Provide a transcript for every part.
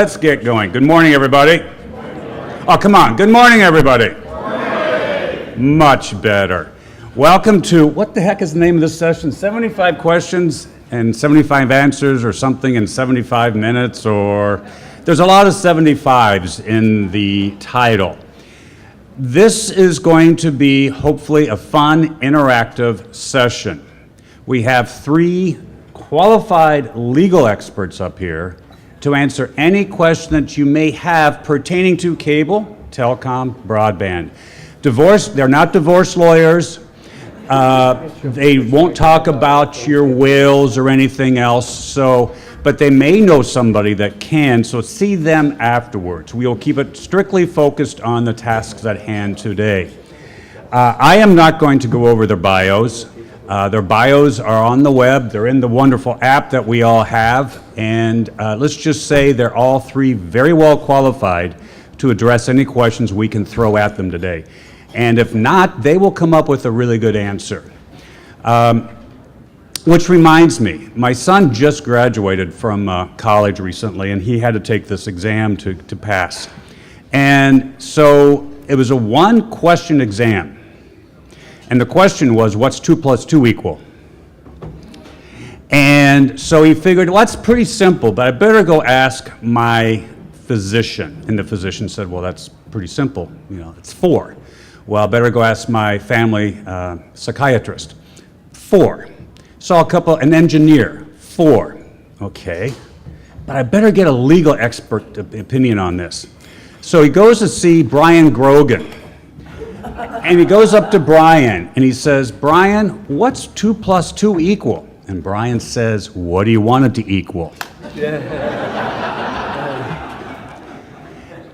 Let's get going. Good morning, everybody. Oh, come on. Good morning, everybody. Much better. Welcome to, what the heck is the name of this session? 75 questions and 75 answers or something in 75 minutes, or there's a lot of 75s in the title. This is going to be hopefully a fun, interactive session. We have 3 qualified legal experts up here to answer any question that you may have pertaining to cable, telecom, broadband. Divorce, they're not divorce lawyers. They won't talk about your wills or anything else, but they may know somebody that can, so see them afterwards. We will keep it strictly focused on the tasks at hand today. I am not going to go over their bios. Their bios are on the web. They're in the wonderful app that we all have. And let's just say they're all 3 very well qualified to address any questions we can throw at them today. And if not, they will come up with a really good answer. Which reminds me, my son just graduated from college recently, and he had to take this exam to pass. And so it was a 1-question exam. And the question was, what's 2 plus 2 equal? And so he figured, well, that's pretty simple, but I better go ask my physician. And the physician said, well, that's pretty simple. It's 4. Well, I better go ask my family psychiatrist. 4. Saw an engineer. 4. Okay. But I better get a legal expert opinion on this. So he goes to see Brian Grogan. And he goes up to Brian and he says, Brian, what's 2 plus 2 equal? And Brian says, what do you want it to equal?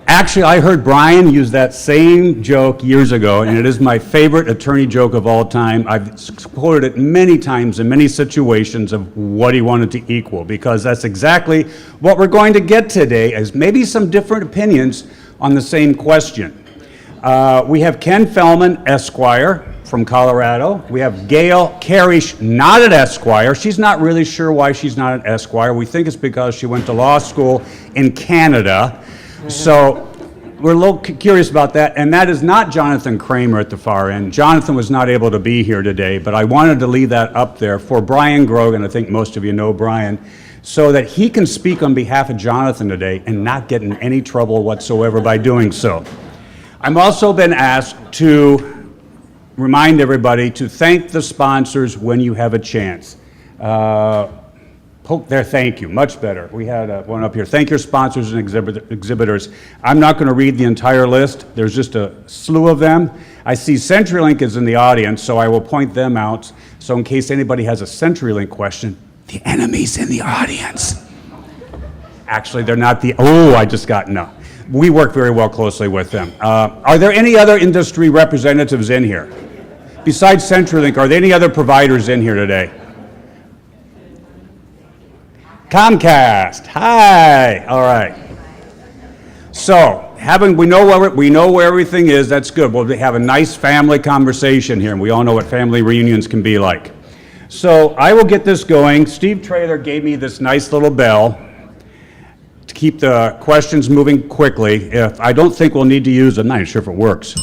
Actually, I heard Brian use that same joke years ago, and it is my favorite attorney joke of all time. I've quoted it many times in many situations of what he wanted to equal, because that's exactly what we're going to get today, is maybe some different opinions on the same question. We have Ken Fellman, Esquire, from Colorado. We have Gail Karrish, not an Esquire. She's not really sure why she's not an Esquire. We think it's because she went to law school in Canada. So we're a little curious about that. And that is not Jonathan Kramer at the far end. Jonathan was not able to be here today, but I wanted to leave that up there for Brian Grogan. I think most of you know Brian, so that he can speak on behalf of Jonathan today and not get in any trouble whatsoever by doing so. I've also been asked to remind everybody to thank the sponsors when you have a chance. Poke there, thank you, much better. We had one up here. Thank your sponsors and exhibitors. I'm not going to read the entire list. There's just a slew of them. I see CenturyLink is in the audience, so I will point them out. So in case anybody has a CenturyLink question, the enemy's in the audience. Actually, they're not no. We work very well closely with them. Are there any other industry representatives in here? Besides CenturyLink, are there any other providers in here today? Comcast, hi, all right. So, we know where everything is, that's good. We'll have a nice family conversation here, and we all know what family reunions can be like. So, I will get this going. Steve Traylor gave me this nice little bell to keep the questions moving quickly. If I don't think we'll need to use it, I'm not sure if it works.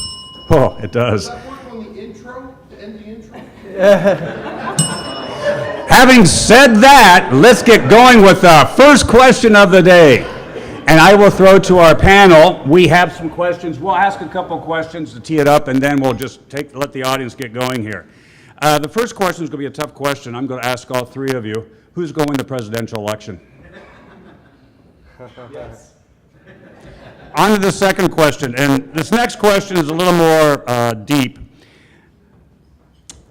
Oh, it does. Does that work on the intro, to end the intro? Having said that, let's get going with the first question of the day. And I will throw to our panel. We have some questions. We'll ask a couple questions to tee it up, and then we'll just let the audience get going here. The first question is going to be a tough question. I'm going to ask all 3 of you, who's going to the presidential election? Yes. On to the second question, and this next question is a little more deep.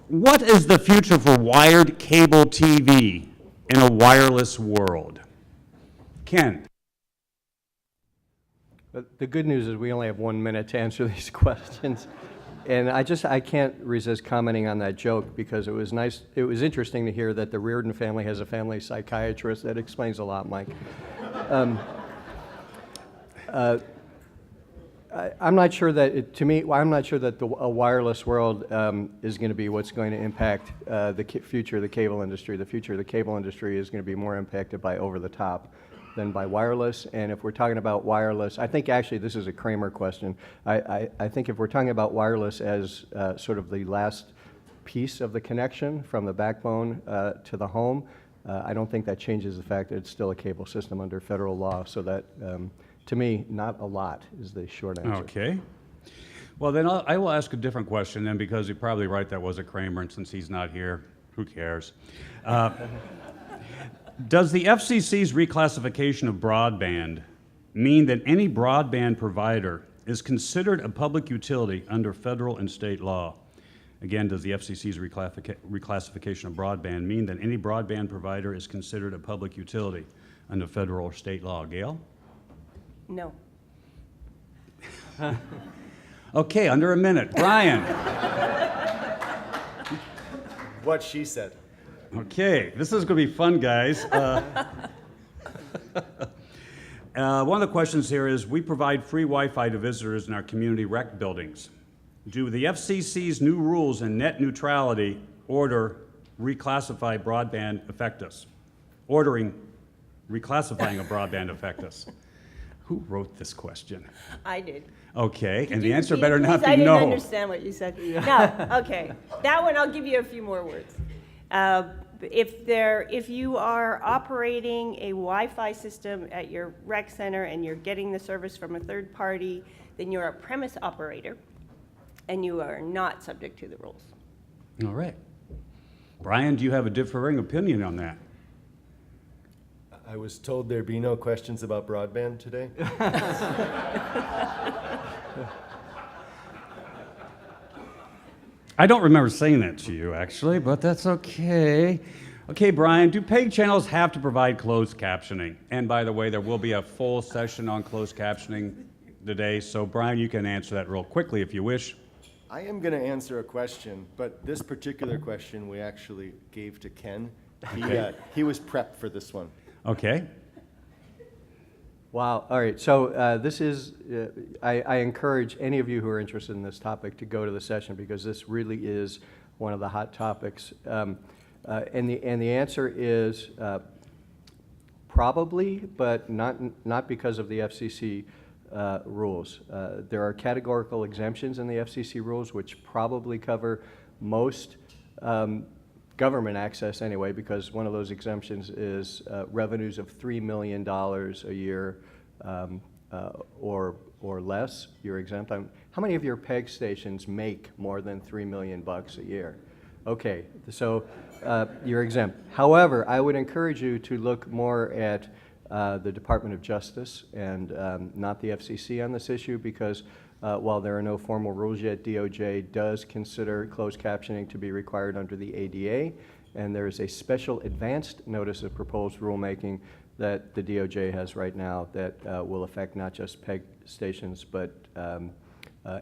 What is the future for wired cable TV in a wireless world? Ken. The good news is we only have 1 minute to answer these questions. And I can't resist commenting on that joke because it was interesting to hear that the Reardon family has a family psychiatrist. That explains a lot, Mike. I'm not sure that, I'm not sure that a wireless world is going to be what's going to impact the future of the cable industry. The future of the cable industry is going to be more impacted by over-the-top. than by wireless. And if we're talking about wireless, I think actually this is a Kramer question. I think if we're talking about wireless as sort of the last piece of the connection from the backbone to the home, I don't think that changes the fact that it's still a cable system under federal law. So that, to me, not a lot is the short answer. Okay. Well, then I will ask a different question then, because you're probably right, that was a Kramer, and since he's not here, who cares? Does the FCC's reclassification of broadband mean that any broadband provider is considered a public utility under federal and state law? Again, does the FCC's reclassification of broadband mean that any broadband provider is considered a public utility under federal or state law? Gail? No. Okay, under a minute. Brian? What she said. Okay, this is going to be fun, guys. One of the questions here is, we provide free Wi-Fi to visitors in our community rec buildings. Do the FCC's new rules and net neutrality order reclassify broadband affect us? Ordering reclassifying a broadband affect us? Who wrote this question? I did. Okay, and Could the you answer repeat better it, not please? be I didn't no. understand what you said. No, okay. That one, I'll give you a few more words. If you are operating a Wi-Fi system at your rec center and you're getting the service from a third party, then you're a premise operator, and you are not subject to the rules. All right. Brian, do you have a differing opinion on that? I was told there'd be no questions about broadband today. I don't remember saying that to you, actually, but that's okay. Okay, Brian, do paid channels have to provide closed captioning? And by the way, there will be a full session on closed captioning today, so Brian, you can answer that real quickly if you wish. I am going to answer a question, but this particular question we actually gave to Ken. He was prepped for this one. Okay. Wow. All right. So this is, I encourage any of you who are interested in this topic to go to the session, because this really is one of the hot topics. And the answer is probably, but not because of the FCC rules. There are categorical exemptions in the FCC rules which probably cover most government access anyway, because one of those exemptions is revenues of $3 million a year or less. You're exempt. How many of your PEG stations make more than $3 million a year? Okay, so you're exempt. However, I would encourage you to look more at the Department of Justice and not the FCC on this issue, because while there are no formal rules yet, DOJ does consider closed captioning to be required under the ADA, and there is a special advanced notice of proposed rulemaking that the DOJ has right now that will affect not just PEG stations, but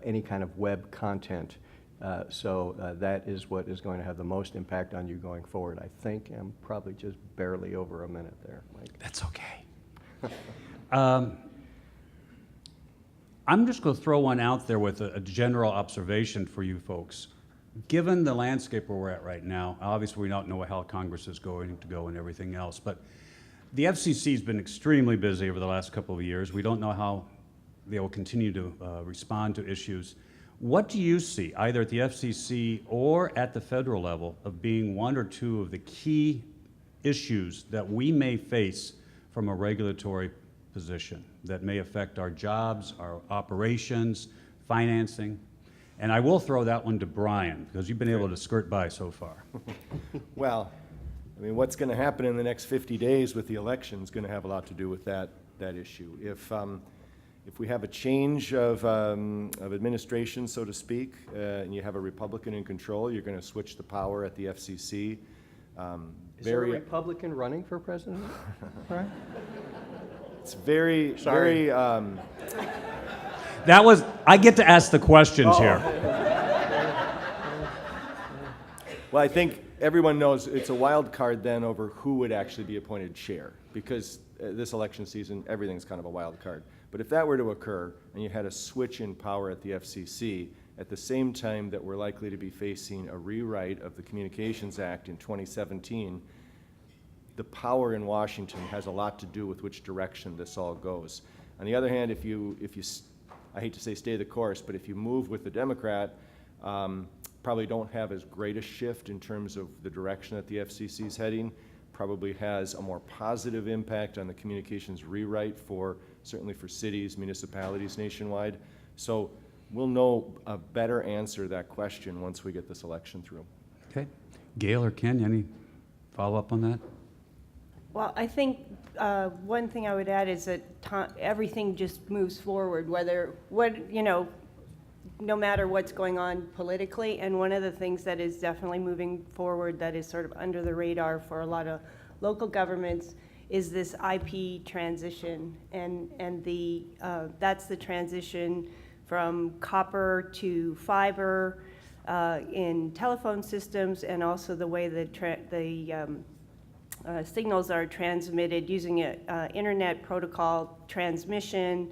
any kind of web content. So that is what is going to have the most impact on you going forward. I think I'm probably just barely over a minute there, Mike. That's okay. I'm just going to throw one out there with a general observation for you folks. Given the landscape where we're at right now, obviously we don't know how Congress is going to go and everything else, but the FCC has been extremely busy over the last couple of years. We don't know how they will continue to respond to issues. What do you see, either at the FCC or at the federal level, of being one or two of the key issues that we may face from a regulatory position that may affect our jobs, our operations, financing? And I will throw that one to Brian, because you've been able to skirt by so far. Well, I mean, what's going to happen in the next 50 days with the election is going to have a lot to do with that issue. If we have a change of administration, so to speak, and you have a Republican in control, you're going to switch the power at the FCC. Is there a Republican running for president? Right? It's very, Sorry. very. That was, I get to ask the questions here. Well, I think everyone knows it's a wild card then over who would actually be appointed chair, because this election season, everything's kind of a wild card. But if that were to occur and you had a switch in power at the FCC at the same time that we're likely to be facing a rewrite of the Communications Act in 2017, the power in Washington has a lot to do with which direction this all goes. On the other hand, if you I hate to say stay the course, but if you move with the Democrat, probably don't have as great a shift in terms of the direction that the FCC is heading, probably has a more positive impact on the communications rewrite certainly for cities, municipalities nationwide. So we'll know a better answer to that question once we get this election through. Okay. Gail or Ken, any follow-up on that? Well, I think one thing I would add is that everything just moves forward, no matter what's going on politically. And one of the things that is definitely moving forward that is sort of under the radar for a lot of local governments is this IP transition. And that's the transition from copper to fiber in telephone systems, and also the way the signals are transmitted using an internet protocol transmission,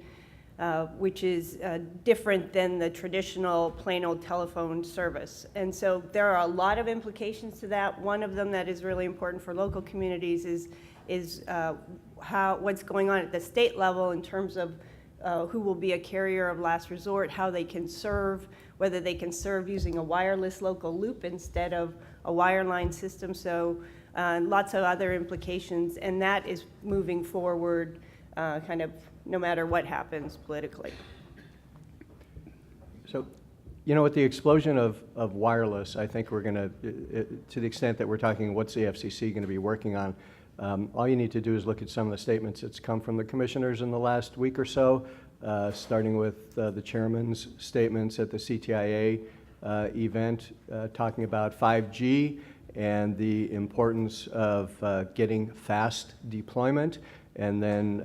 which is different than the traditional plain old telephone service. And so there are a lot of implications to that. One of them that is really important for local communities is what's going on at the state level in terms of who will be a carrier of last resort, how they can serve, whether they can serve using a wireless local loop instead of a wireline system. So lots of other implications, and that is moving forward kind of no matter what happens politically. So, with the explosion of wireless, I think we're going to the extent that we're talking what's the FCC going to be working on, all you need to do is look at some of the statements that's come from the commissioners in the last week or so, starting with the chairman's statements at the CTIA event, talking about 5G and the importance of getting fast deployment, and then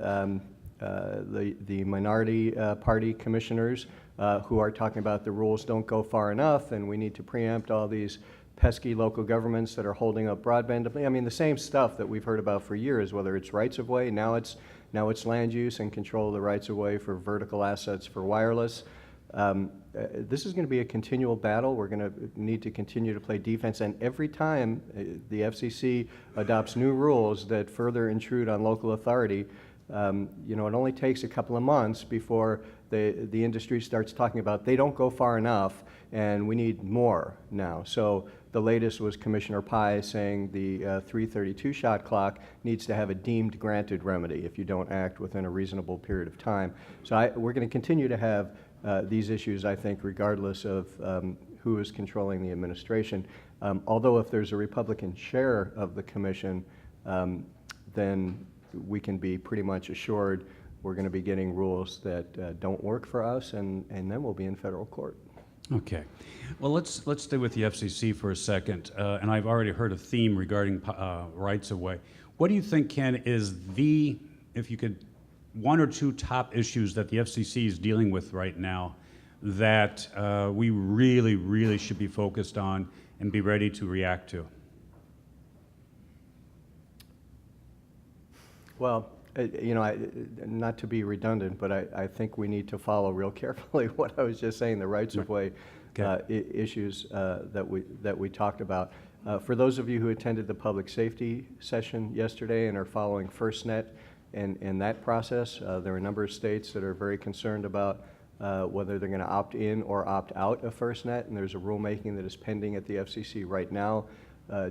the minority party commissioners who are talking about the rules don't go far enough and we need to preempt all these pesky local governments that are holding up broadband. I mean, the same stuff that we've heard about for years, whether it's rights of way, now it's land use and control of the rights of way for vertical assets for wireless. This is going to be a continual battle. We're going to need to continue to play defense, and every time the FCC adopts new rules that further intrude on local authority, it only takes a couple of months before the industry starts talking about they don't go far enough and we need more now. So the latest was Commissioner Pai saying the 332 shot clock needs to have a deemed granted remedy if you don't act within a reasonable period of time. So we're going to continue to have these issues, I think, regardless of who is controlling the administration. Although if there's a Republican chair of the commission, then we can be pretty much assured we're going to be getting rules that don't work for us, and then we'll be in federal court. Okay. Well, let's stay with the FCC for a second, and I've already heard a theme regarding rights of way. What do you think, Ken, is if you could, one or two top issues that the FCC is dealing with right now that we really, really should be focused on and be ready to react to? Well, not to be redundant, but I think we need to follow real carefully what I was just saying, the rights of way issues that we talked about. For those of you who attended the public safety session yesterday and are following FirstNet and that process, there are a number of states that are very concerned about whether they're going to opt in or opt out of FirstNet, and there's a rulemaking that is pending at the FCC right now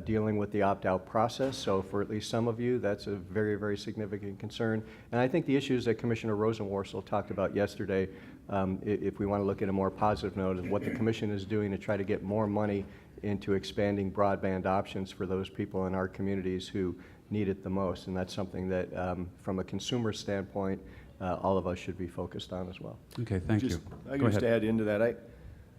dealing with the opt-out process. So for at least some of you, that's a very, very significant concern. And I think the issues that Commissioner Rosenworcel talked about yesterday, if we want to look at a more positive note, is what the Commission is doing to try to get more money into expanding broadband options for those people in our communities who need it the most. And that's something that, from a consumer standpoint, all of us should be focused on as well. Okay, thank you. I can just add into that.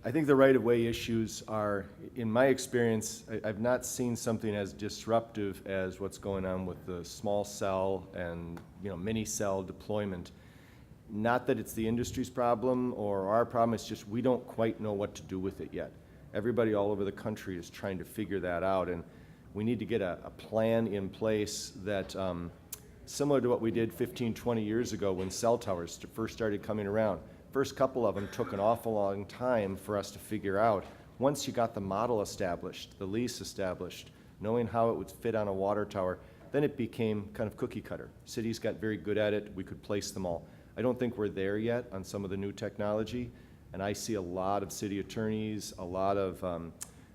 I think the right-of-way issues are, in my experience, I've not seen something as disruptive as what's going on with the small cell and mini cell deployment. Not that it's the industry's problem or our problem, it's just we don't quite know what to do with it yet. Everybody all over the country is trying to figure that out, and we need to get a plan in place that, similar to what we did 15, 20 years ago when cell towers first started coming around. First couple of them took an awful long time for us to figure out. Once you got the model established, the lease established, knowing how it would fit on a water tower, then it became kind of cookie cutter. Cities got very good at it. We could place them all. I don't think we're there yet on some of the new technology, and I see a lot of city attorneys, a lot of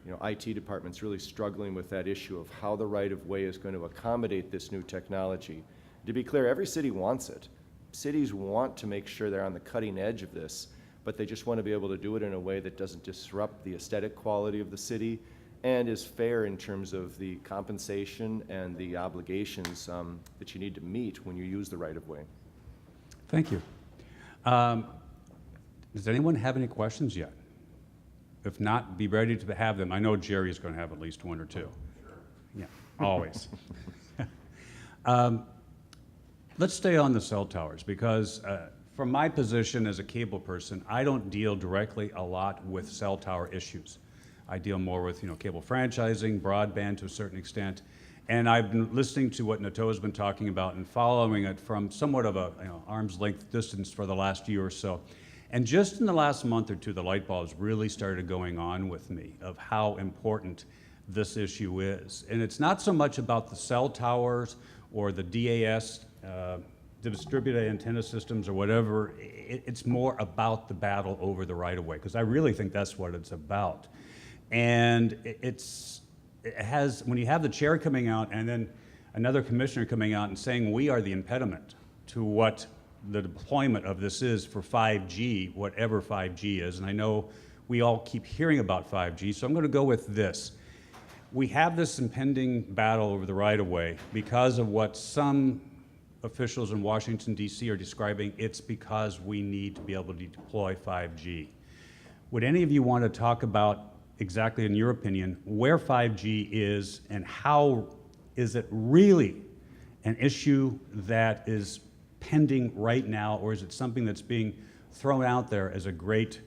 IT departments really struggling with that issue of how the right-of-way is going to accommodate this new technology. To be clear, every city wants it. Cities want to make sure they're on the cutting edge of this, but they just want to be able to do it in a way that doesn't disrupt the aesthetic quality of the city and is fair in terms of the compensation and the obligations that you need to meet when you use the right-of-way. Thank you. Does anyone have any questions yet? If not, be ready to have them. I know Jerry is going to have at least one or two. Sure. Yeah, always. Let's stay on the cell towers because from my position as a cable person, I don't deal directly a lot with cell tower issues. I deal more with cable franchising, broadband to a certain extent, and I've been listening to what Nato has been talking about and following it from somewhat of a arm's length distance for the last year or so. And just in the last month or two, the light bulbs really started going on with me of how important this issue is. And it's not so much about the cell towers or the DAS, distributed antenna systems or whatever. It's more about the battle over the right-of-way, because I really think that's what it's about. And it has, when you have the chair coming out and then another commissioner coming out and saying we are the impediment to what the deployment of this is for 5G, whatever 5G is, and I know we all keep hearing about 5G, so I'm going to go with this. We have this impending battle over the right-of-way because of what some officials in Washington, D.C. are describing. It's because we need to be able to deploy 5G. Would any of you want to talk about exactly, in your opinion, where 5G is and how is it really an issue that is pending right now, or is it something that's being thrown out there as a great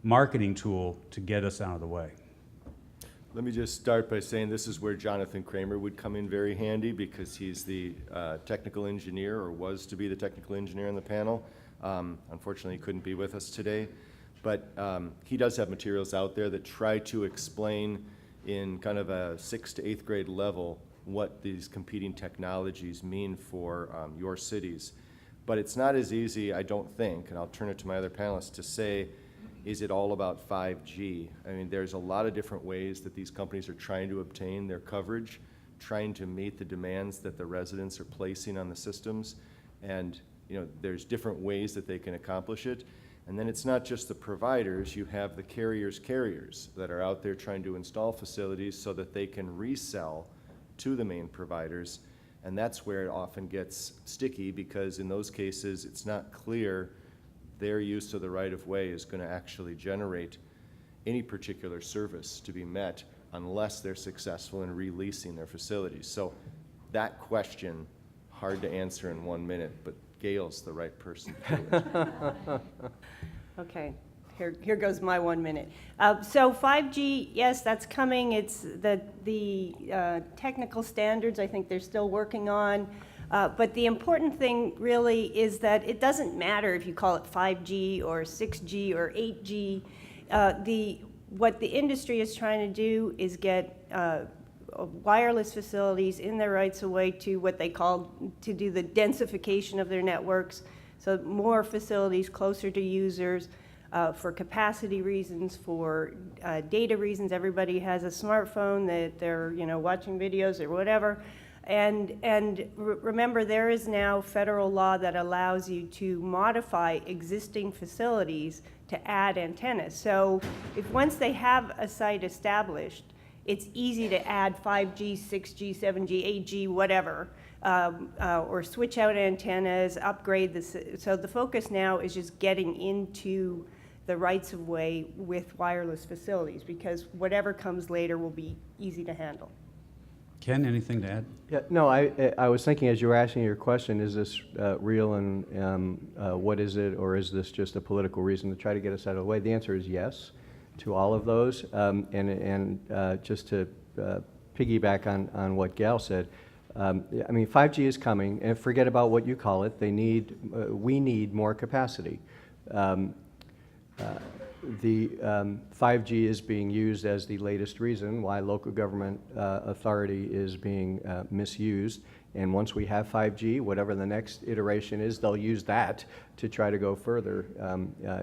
marketing tool to get us out of the way? Let me just start by saying this is where Jonathan Kramer would come in very handy because he's the technical engineer, or was to be the technical engineer on the panel. Unfortunately, he couldn't be with us today. But he does have materials out there that try to explain in kind of a 6th to 8th grade level what these competing technologies mean for your cities. But it's not as easy, I don't think, and I'll turn it to my other panelists, to say, is it all about 5G? I mean, there's a lot of different ways that these companies are trying to obtain their coverage, trying to meet the demands that the residents are placing on the systems. And there's different ways that they can accomplish it. And then it's not just the providers, you have the carriers that are out there trying to install facilities so that they can resell to the main providers. And that's where it often gets sticky, because in those cases it's not clear their use of the right-of-way is going to actually generate any particular service to be met unless they're successful in releasing their facilities. So that question, hard to answer in 1 minute, but Gail's the right person to do it. Okay, here goes my 1 minute. So 5G, yes, that's coming. It's the technical standards, I think they're still working on. But the important thing really is that it doesn't matter if you call it 5G or 6G or 8G. What the industry is trying to do is get wireless facilities in their rights of way to what they call to do the densification of their networks. So more facilities closer to users for capacity reasons, for data reasons. Everybody has a smartphone that they're watching videos or whatever. And remember, there is now federal law that allows you to modify existing facilities to add antennas. So if once they have a site established, it's easy to add 5G, 6G, 7G, 8G, whatever, or switch out antennas, upgrade the. So the focus now is just getting into the rights of way with wireless facilities, because whatever comes later will be easy to handle. Ken, anything to add? Yeah, no, I was thinking as you were asking your question, is this real and what is it, or is this just a political reason to try to get us out of the way? The answer is yes to all of those. And just to piggyback on what Gail said, I mean, 5G is coming, and forget about what you call it. We need more capacity. The 5G is being used as the latest reason why local government authority is being misused, And once we have 5G, whatever the next iteration is, they'll use that to try to go further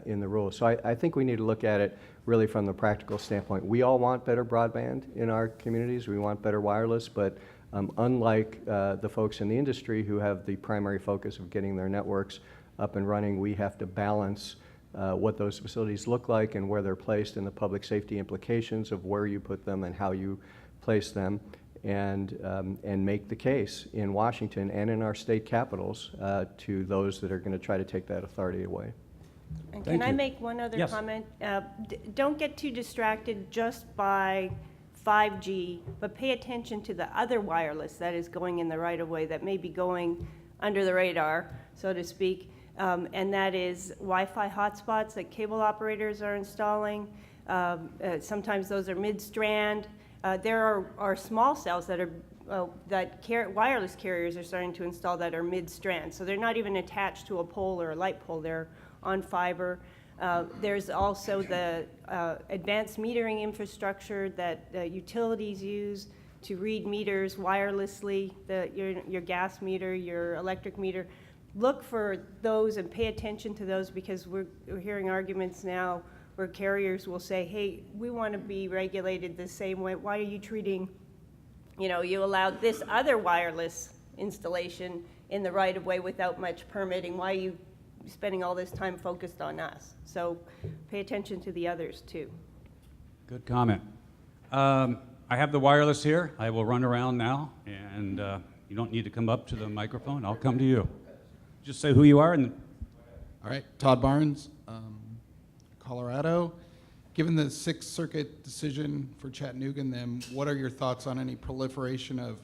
in the rules. So I think we need to look at it really from the practical standpoint. We all want better broadband in our communities. We want better wireless, but unlike the folks in the industry who have the primary focus of getting their networks up and running, we have to balance what those facilities look like and where they're placed and the public safety implications of where you put them and how you place them, and make the case in Washington and in our state capitals to those that are going to try to take that authority away. And Thank can I you. make one other Yes. comment? Don't get too distracted just by 5G, but pay attention to the other wireless that is going in the right of way that may be going under the radar, so to speak. And that is Wi-Fi hotspots that cable operators are installing. Sometimes those are mid-strand. There are small cells that are wireless carriers are starting to install that are mid-strand. So they're not even attached to a pole or a light pole. They're on fiber. There's also the advanced metering infrastructure that utilities use to read meters wirelessly, your gas meter, your electric meter. Look for those and pay attention to those, because we're hearing arguments now where carriers will say, hey, we want to be regulated the same way. Why are you treating, you allowed this other wireless installation in the right of way without much permitting. Why are you spending all this time focused on us? So pay attention to the others too. Good comment. I have the wireless here. I will run around now, and you don't need to come up to the microphone. I'll come to you. Just say who you are and. All right, Todd Barnes, Colorado. Given the Sixth Circuit decision for Chattanooga and them, what are your thoughts on any proliferation of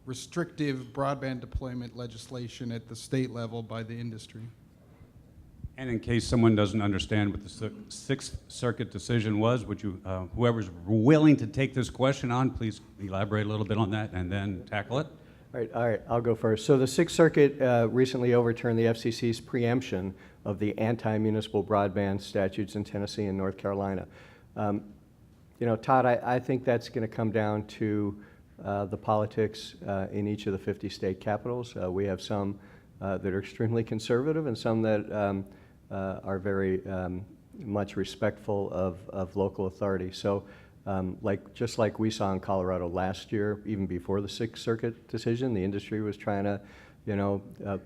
restrictive broadband deployment legislation at the state level by the industry? And in case someone doesn't understand what the Sixth Circuit decision was, would you, whoever's willing to take this question on, please elaborate a little bit on that and then tackle it? All right, I'll go first. So the Sixth Circuit recently overturned the FCC's preemption of the anti-municipal broadband statutes in Tennessee and North Carolina. Todd, I think that's going to come down to the politics in each of the 50 state capitals. We have some that are extremely conservative and some that are very much respectful of local authority. So just like we saw in Colorado last year, even before the Sixth Circuit decision, the industry was trying to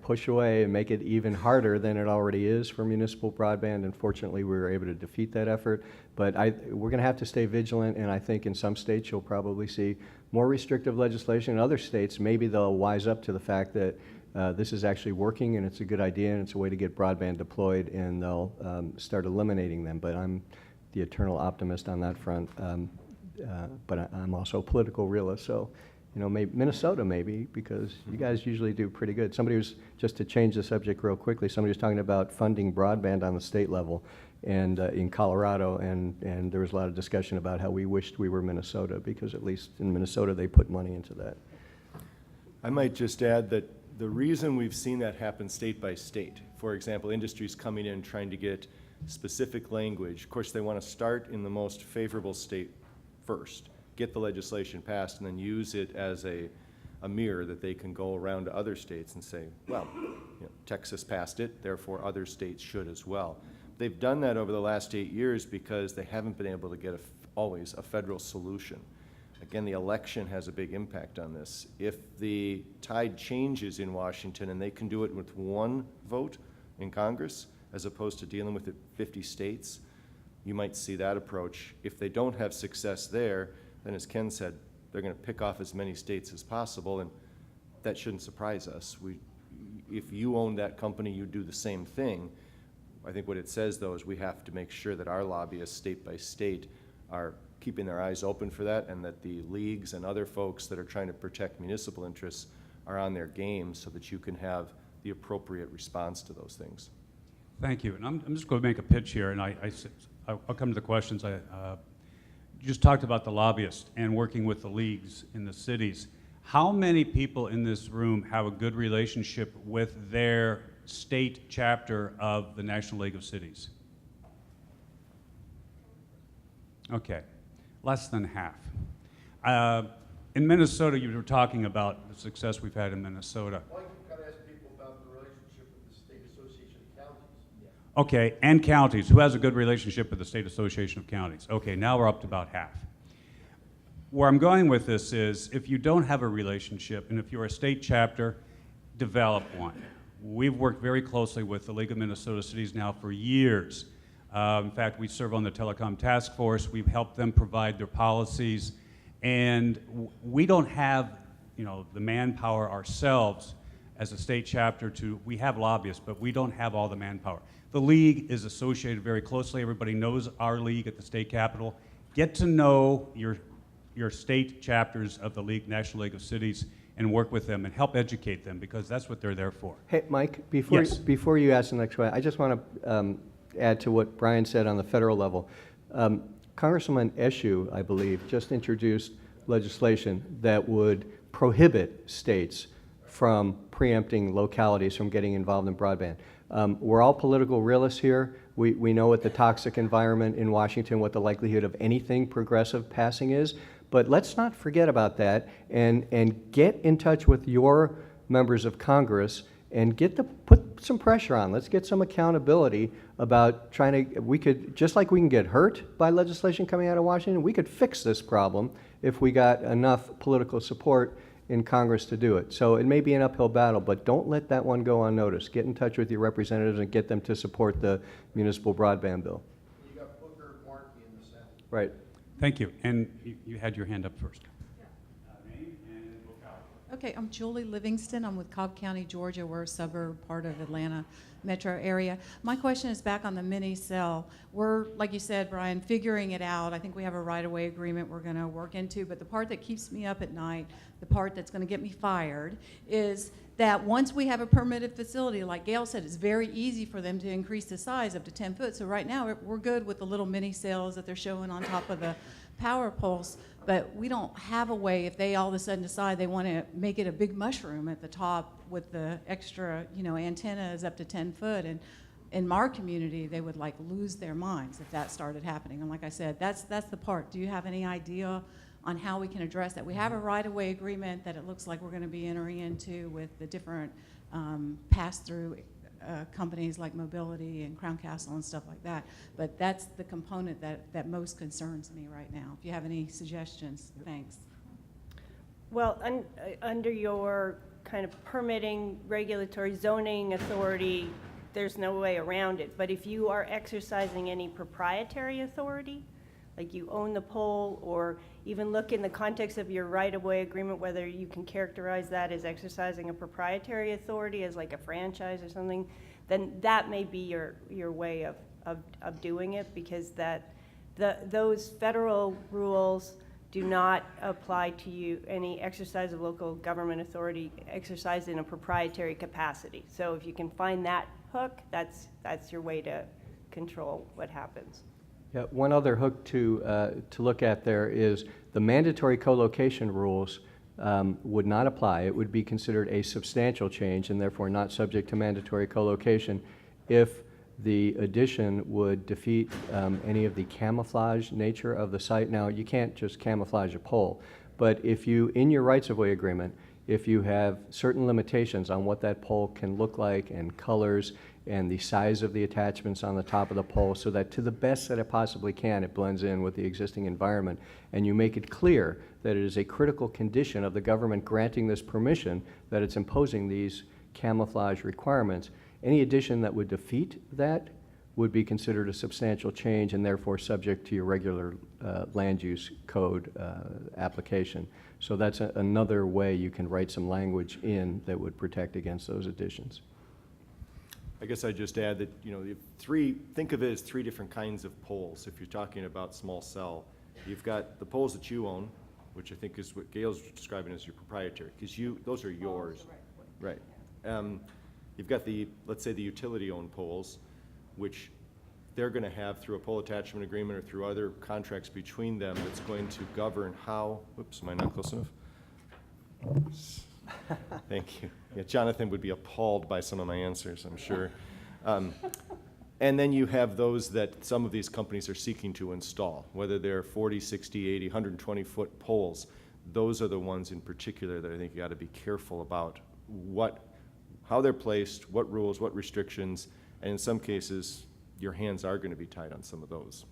push away and make it even harder than it already is for municipal broadband. Unfortunately, we were able to defeat that effort. But we're going to have to stay vigilant, and I think in some states you'll probably see more restrictive legislation. In other states, maybe they'll wise up to the fact that this is actually working and it's a good idea and it's a way to get broadband deployed, and they'll start eliminating them. But I'm the eternal optimist on that front. But I'm also a political realist, so maybe Minnesota, maybe, because you guys usually do pretty good. Somebody was, just to change the subject real quickly, somebody was talking about funding broadband on the state level and in Colorado, and there was a lot of discussion about how we wished we were Minnesota, because at least in Minnesota they put money into that. I might just add that the reason we've seen that happen state by state, for example, industries coming in trying to get specific language, of course they want to start in the most favorable state first, get the legislation passed, and then use it as a mirror that they can go around to other states and say, well, Texas passed it, therefore other states should as well. They've done that over the last 8 years because they haven't been able to get always a federal solution. Again, the election has a big impact on this. If the tide changes in Washington and they can do it with one vote in Congress, as opposed to dealing with it 50 states, you might see that approach. If they don't have success there, then as Ken said, they're going to pick off as many states as possible, and that shouldn't surprise us. If you own that company, you do the same thing. I think what it says, though, is we have to make sure that our lobbyists, state by state, are keeping their eyes open for that, and that the leagues and other folks that are trying to protect municipal interests are on their game so that you can have the appropriate response to those things. Thank you. And I'm just going to make a pitch here, and I'll come to the questions. You just talked about the lobbyists and working with the leagues in the cities. How many people in this room have a good relationship with their state chapter of the National League of Cities? Okay, less than half. In Minnesota, you were talking about the success we've had in Minnesota. Well, you've got to ask people about the relationship with the State Association of Counties. Okay, and counties. Who has a good relationship with the State Association of Counties? Okay, now we're up to about half. Where I'm going with this is, if you don't have a relationship, and if you're a state chapter, develop one. We've worked very closely with the League of Minnesota Cities now for years. In fact, we serve on the Telecom Task Force. We've helped them provide their policies, and we don't have, the manpower ourselves as a state chapter to. We have lobbyists, but we don't have all the manpower. The league is associated very closely. Everybody knows our league at the state capitol. Get to know your state chapters of the League, National League of Cities, and work with them and help educate them, because that's what they're there for. Hey, Mike, before Yes. before you ask the next question, I just want to add to what Brian said on the federal level. Congresswoman Eshoo, I believe, just introduced legislation that would prohibit states from preempting localities from getting involved in broadband. We're all political realists here. We know what the toxic environment in Washington, what the likelihood of anything progressive passing is. But let's not forget about that and get in touch with your members of Congress and put some pressure on. Let's get some accountability about we could, just like we can get hurt by legislation coming out of Washington, we could fix this problem if we got enough political support in Congress to do it. So it may be an uphill battle, but don't let that one go unnoticed. Get in touch with your representatives and get them to support the municipal broadband bill. You got Booker Markey in the Senate. Right. Thank you. And you had your hand up first. Okay, I'm Julie Livingston. I'm with Cobb County, Georgia. We're a suburb, part of Atlanta metro area. My question is back on the mini cell. We're, like you said, Brian, figuring it out. I think we have a right-of-way agreement we're going to work into, but the part that keeps me up at night, the part that's going to get me fired, is that once we have a permitted facility, like Gail said, it's very easy for them to increase the size up to 10 foot. So right now, we're good with the little mini cells that they're showing on top of the power poles, but we don't have a way, if they all of a sudden decide they want to make it a big mushroom at the top with the extra, antennas up to 10 foot, and in our community, they would lose their minds if that started happening. And like I said, that's the part. Do you have any idea on how we can address that? We have a right-of-way agreement that it looks like we're going to be entering into with the different pass-through companies like Mobility and Crown Castle and stuff like that. But that's the component that most concerns me right now. If you have any suggestions, thanks. Well, under your kind of permitting, regulatory, zoning authority, there's no way around it. But if you are exercising any proprietary authority, like you own the pole, or even look in the context of your right-of-way agreement, whether you can characterize that as exercising a proprietary authority, as like a franchise or something, then that may be your way of doing it, because those federal rules do not apply to you, any exercise of local government authority exercised in a proprietary capacity. So if you can find that hook, that's your way to control what happens. Yeah, one other hook to look at there is the mandatory co-location rules would not apply. It would be considered a substantial change and therefore not subject to mandatory co-location if the addition would defeat any of the camouflage nature of the site. Now, you can't just camouflage a pole, but if you, in your rights-of-way agreement, if you have certain limitations on what that pole can look like and colors and the size of the attachments on the top of the pole, so that to the best that it possibly can, it blends in with the existing environment, and you make it clear that it is a critical condition of the government granting this permission that it's imposing these camouflage requirements, any addition that would defeat that would be considered a substantial change and therefore subject to your regular land use code application. So that's another way you can write some language in that would protect against those additions. I guess I'd just add that, think of it as three different kinds of poles. If you're talking about small cell, you've got the poles that you own, which I think is what Gail's describing as your proprietary, because those are yours. Right. You've got let's say the utility-owned poles, which they're going to have through a pole attachment agreement or through other contracts between them that's going to govern how, whoops, am I not close enough? Thank you. Yeah, Jonathan would be appalled by some of my answers, I'm sure. And then you have those that some of these companies are seeking to install, whether they're 40, 60, 80, 120-foot poles. those are the ones in particular that I think you got to be careful about how they're placed, what rules, what restrictions, and in some cases, your hands are going to be tied on some of those.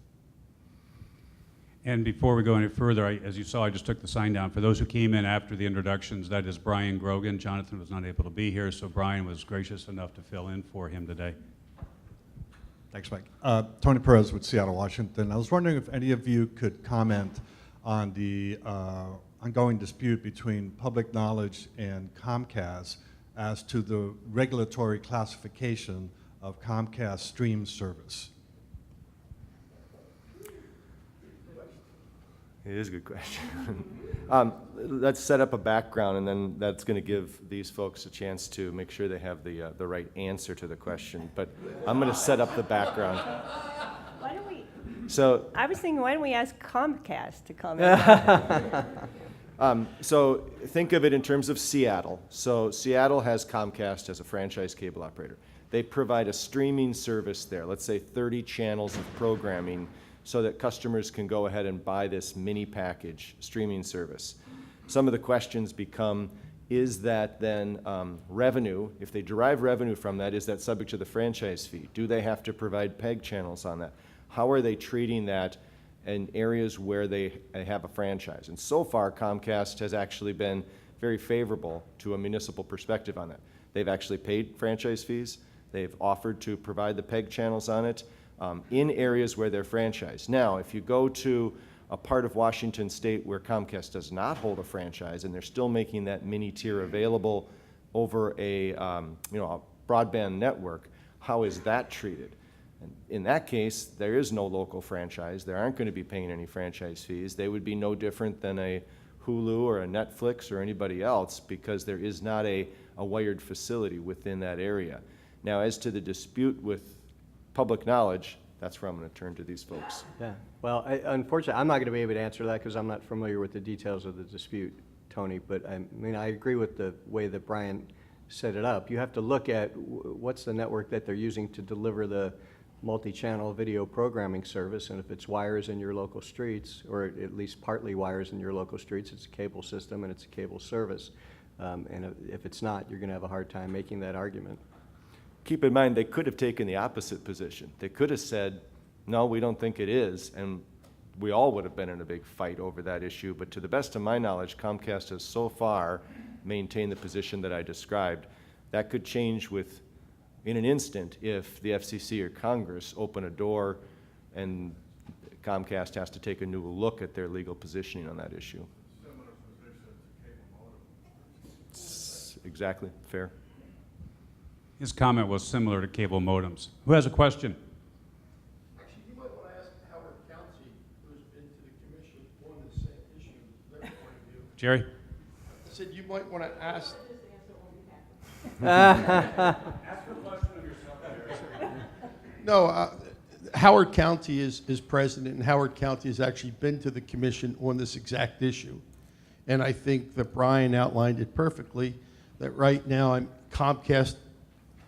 And before we go any further, as you saw, I just took the sign down. For those who came in after the introductions, that is Brian Grogan. Jonathan was not able to be here, so Brian was gracious enough to fill in for him today. Thanks, Mike. Tony Perez with Seattle, Washington. I was wondering if any of you could comment on the ongoing dispute between Public Knowledge and Comcast as to the regulatory classification of Comcast stream service. It is a good question. Let's set up a background, and then that's going to give these folks a chance to make sure they have the right answer to the question. But I'm going to set up the background. Why don't we, So, I was thinking, why don't we ask Comcast to comment? so think of it in terms of Seattle. So Seattle has Comcast as a franchise cable operator. They provide a streaming service there, let's say 30 channels of programming, so that customers can go ahead and buy this mini package streaming service. Some of the questions become, is that then revenue, if they derive revenue from that, is that subject to the franchise fee? Do they have to provide PEG channels on that? How are they treating that in areas where they have a franchise? And so far, Comcast has actually been very favorable to a municipal perspective on that. They've actually paid franchise fees. They've offered to provide the PEG channels on it in areas where they're franchised. Now, if you go to a part of Washington State where Comcast does not hold a franchise and they're still making that mini tier available over a broadband network, how is that treated? And in that case, there is no local franchise. They aren't going to be paying any franchise fees. They would be no different than a Hulu or a Netflix or anybody else, because there is not a wired facility within that area. Now, as to the dispute with Public Knowledge, that's where I'm going to turn to these folks. Yeah, well, unfortunately, I'm not going to be able to answer that because I'm not familiar with the details of the dispute, Tony, but I mean, I agree with the way that Brian set it up. You have to look at what's the network that they're using to deliver the multi-channel video programming service, and if it's wires in your local streets, or at least partly wires in your local streets, it's a cable system and it's a cable service. And if it's not, you're going to have a hard time making that argument. Keep in mind, they could have taken the opposite position. They could have said, no, we don't think it is, and we all would have been in a big fight over that issue. But to the best of my knowledge, Comcast has so far maintained the position that I described. That could change in an instant if the FCC or Congress open a door and Comcast has to take a new look at their legal positioning on that issue. Similar position to cable modem. Exactly, fair. His comment was similar to cable modems. Who has a question? Actually, you might want to ask Howard County, who's been to the commission on the same issue, their point of view. Jerry? I said you might want to ask. No, Howard County is president, and Howard County has actually been to the commission on this exact issue. And I think that Brian outlined it perfectly, that right now Comcast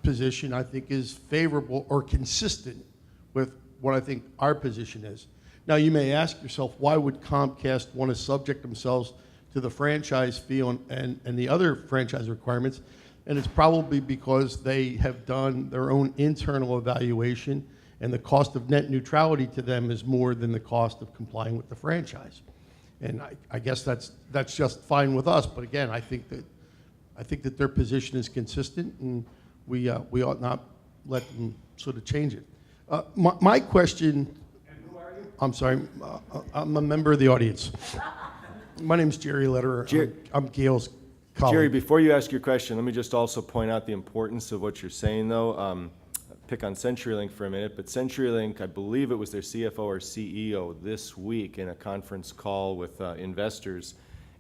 position, I think, is favorable or consistent with what I think our position is. Now, you may ask yourself, why would Comcast want to subject themselves to the franchise fee and the other franchise requirements? And it's probably because they have done their own internal evaluation, and the cost of net neutrality to them is more than the cost of complying with the franchise. And I guess that's just fine with us. But again, I think that their position is consistent, and we ought not let them sort of change it. My question. And who are you? I'm sorry. I'm a member of the audience. My name's Jerry Lederer. I'm Gail's colleague. Jerry, before you ask your question, let me just also point out the importance of what you're saying, though. Pick on CenturyLink for a minute, but CenturyLink, I believe it was their CFO or CEO this week in a conference call with investors,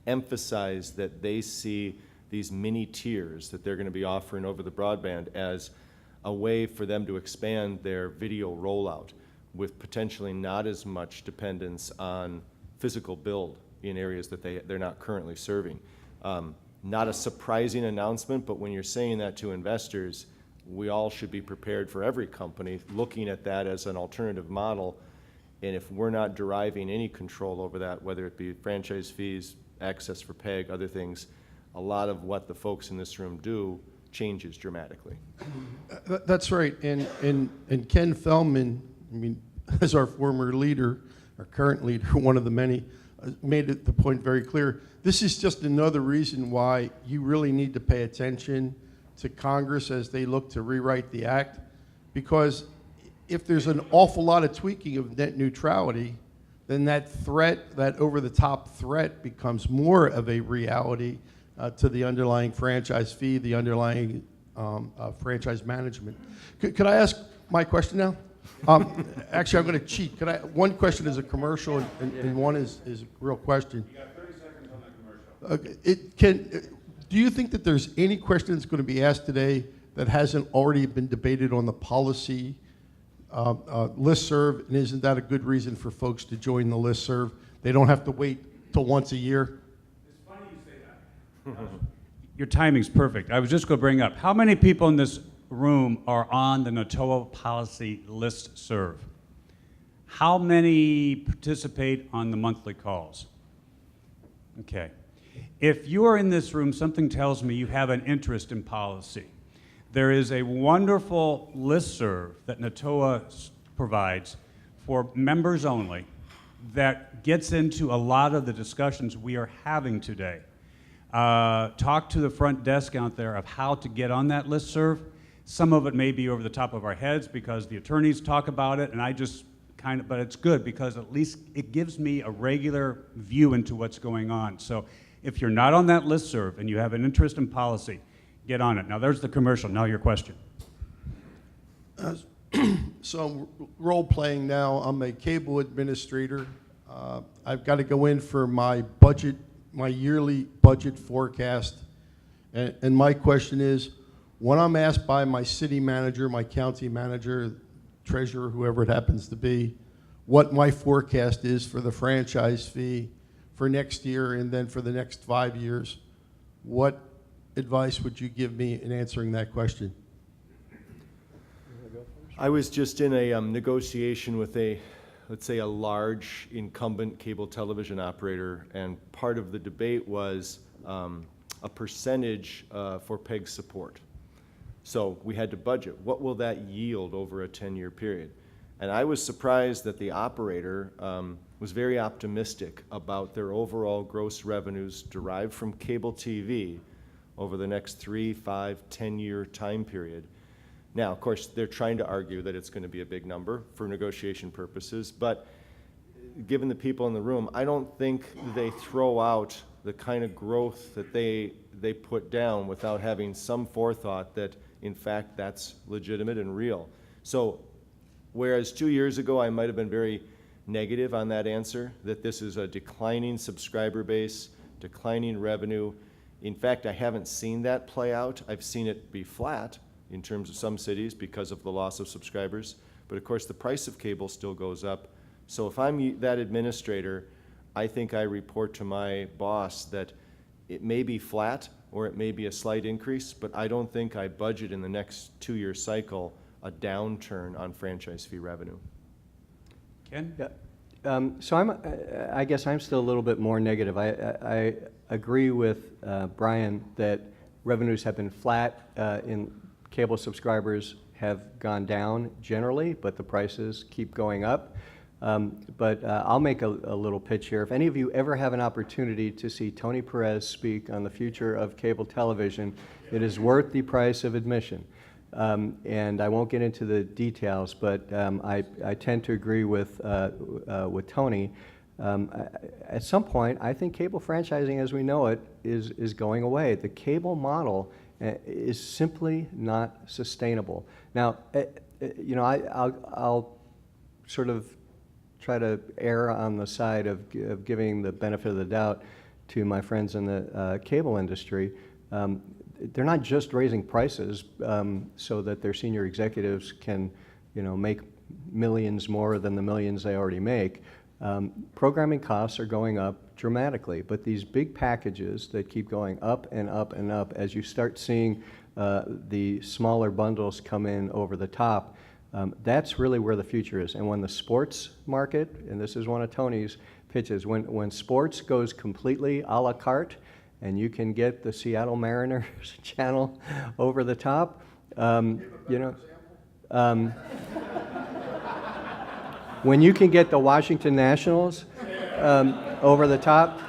emphasized that they see these mini tiers that they're going to be offering over the broadband as a way for them to expand their video rollout with potentially not as much dependence on physical build in areas that they're not currently serving. Not a surprising announcement, but when you're saying that to investors, we all should be prepared, for every company looking at that as an alternative model. And if we're not deriving any control over that, whether it be franchise fees, access for PEG, other things, a lot of what the folks in this room do changes dramatically. That's right. And Ken Fellman, I mean, as our former leader, our current leader, one of the many, made the point very clear. This is just another reason why you really need to pay attention to Congress as they look to rewrite the act, because if there's an awful lot of tweaking of net neutrality, then that threat, that over-the-top threat, becomes more of a reality to the underlying franchise fee, the underlying franchise management. Could I ask my question now? Actually, I'm going to cheat. One question is a commercial, and one is a real question. You got 30 seconds on the commercial. Do you think that there's any question that's going to be asked today that hasn't already been debated on the policy listserv, and isn't that a good reason for folks to join the listserv? They don't have to wait till once a year. It's funny you say that. Your timing's perfect. I was just going to bring up, how many people in this room are on the NOTOA policy listserv? How many participate on the monthly calls? Okay. If you are in this room, something tells me you have an interest in policy. There is a wonderful listserv that NOTOA provides for members only that gets into a lot of the discussions we are having today. Talk to the front desk out there of how to get on that listserv. Some of it may be over the top of our heads because the attorneys talk about it, and I just but it's good because at least it gives me a regular view into what's going on. So if you're not on that listserv and you have an interest in policy, get on it. Now there's the commercial. Now your question. So role playing now, I'm a cable administrator. I've got to go in for my budget, my yearly budget forecast. And my question is, when I'm asked by my city manager, my county manager, treasurer, whoever it happens to be, what my forecast is for the franchise fee for next year and then for the next 5 years, what advice would you give me in answering that question? I was just in a negotiation with let's say a large incumbent cable television operator, and part of the debate was a percentage for PEG support. So we had to budget. What will that yield over a 10-year period? And I was surprised that the operator was very optimistic about their overall gross revenues derived from cable TV over the next 3, 5, 10-year time period. Now, of course, they're trying to argue that it's going to be a big number for negotiation purposes, but given the people in the room, I don't think they throw out the kind of growth that they put down without having some forethought that, in fact, that's legitimate and real. So, whereas 2 years ago I might have been very negative on that answer, that this is a declining subscriber base, declining revenue. In fact, I haven't seen that play out. I've seen it be flat in terms of some cities because of the loss of subscribers. But of course, the price of cable still goes up. So if I'm that administrator, I think I report to my boss that it may be flat or it may be a slight increase, but I don't think I budget in the next 2-year cycle a downturn on franchise fee revenue. Ken? Yeah. So I guess I'm still a little bit more negative. I agree with Brian that revenues have been flat. In cable subscribers have gone down generally, but the prices keep going up. But I'll make a little pitch here. If any of you ever have an opportunity to see Tony Perez speak on the future of cable television, it is worth the price of admission. And I won't get into the details, but I tend to agree with Tony. At some point, I think cable franchising as we know it is going away. The cable model is simply not sustainable. Now, you know, I'll sort of try to err on the side of giving the benefit of the doubt to my friends in the cable industry. They're not just raising prices so that their senior executives can, you know, make millions more than the millions they already make. Programming costs are going up dramatically, but these big packages that keep going up and up and up, as you start seeing the smaller bundles come in over the top, That's really where the future is. And when the sports market, and this is one of Tony's pitches, when sports goes completely a la carte, and you can get the Seattle Mariners channel over the top, when you can get the Washington Nationals over the top,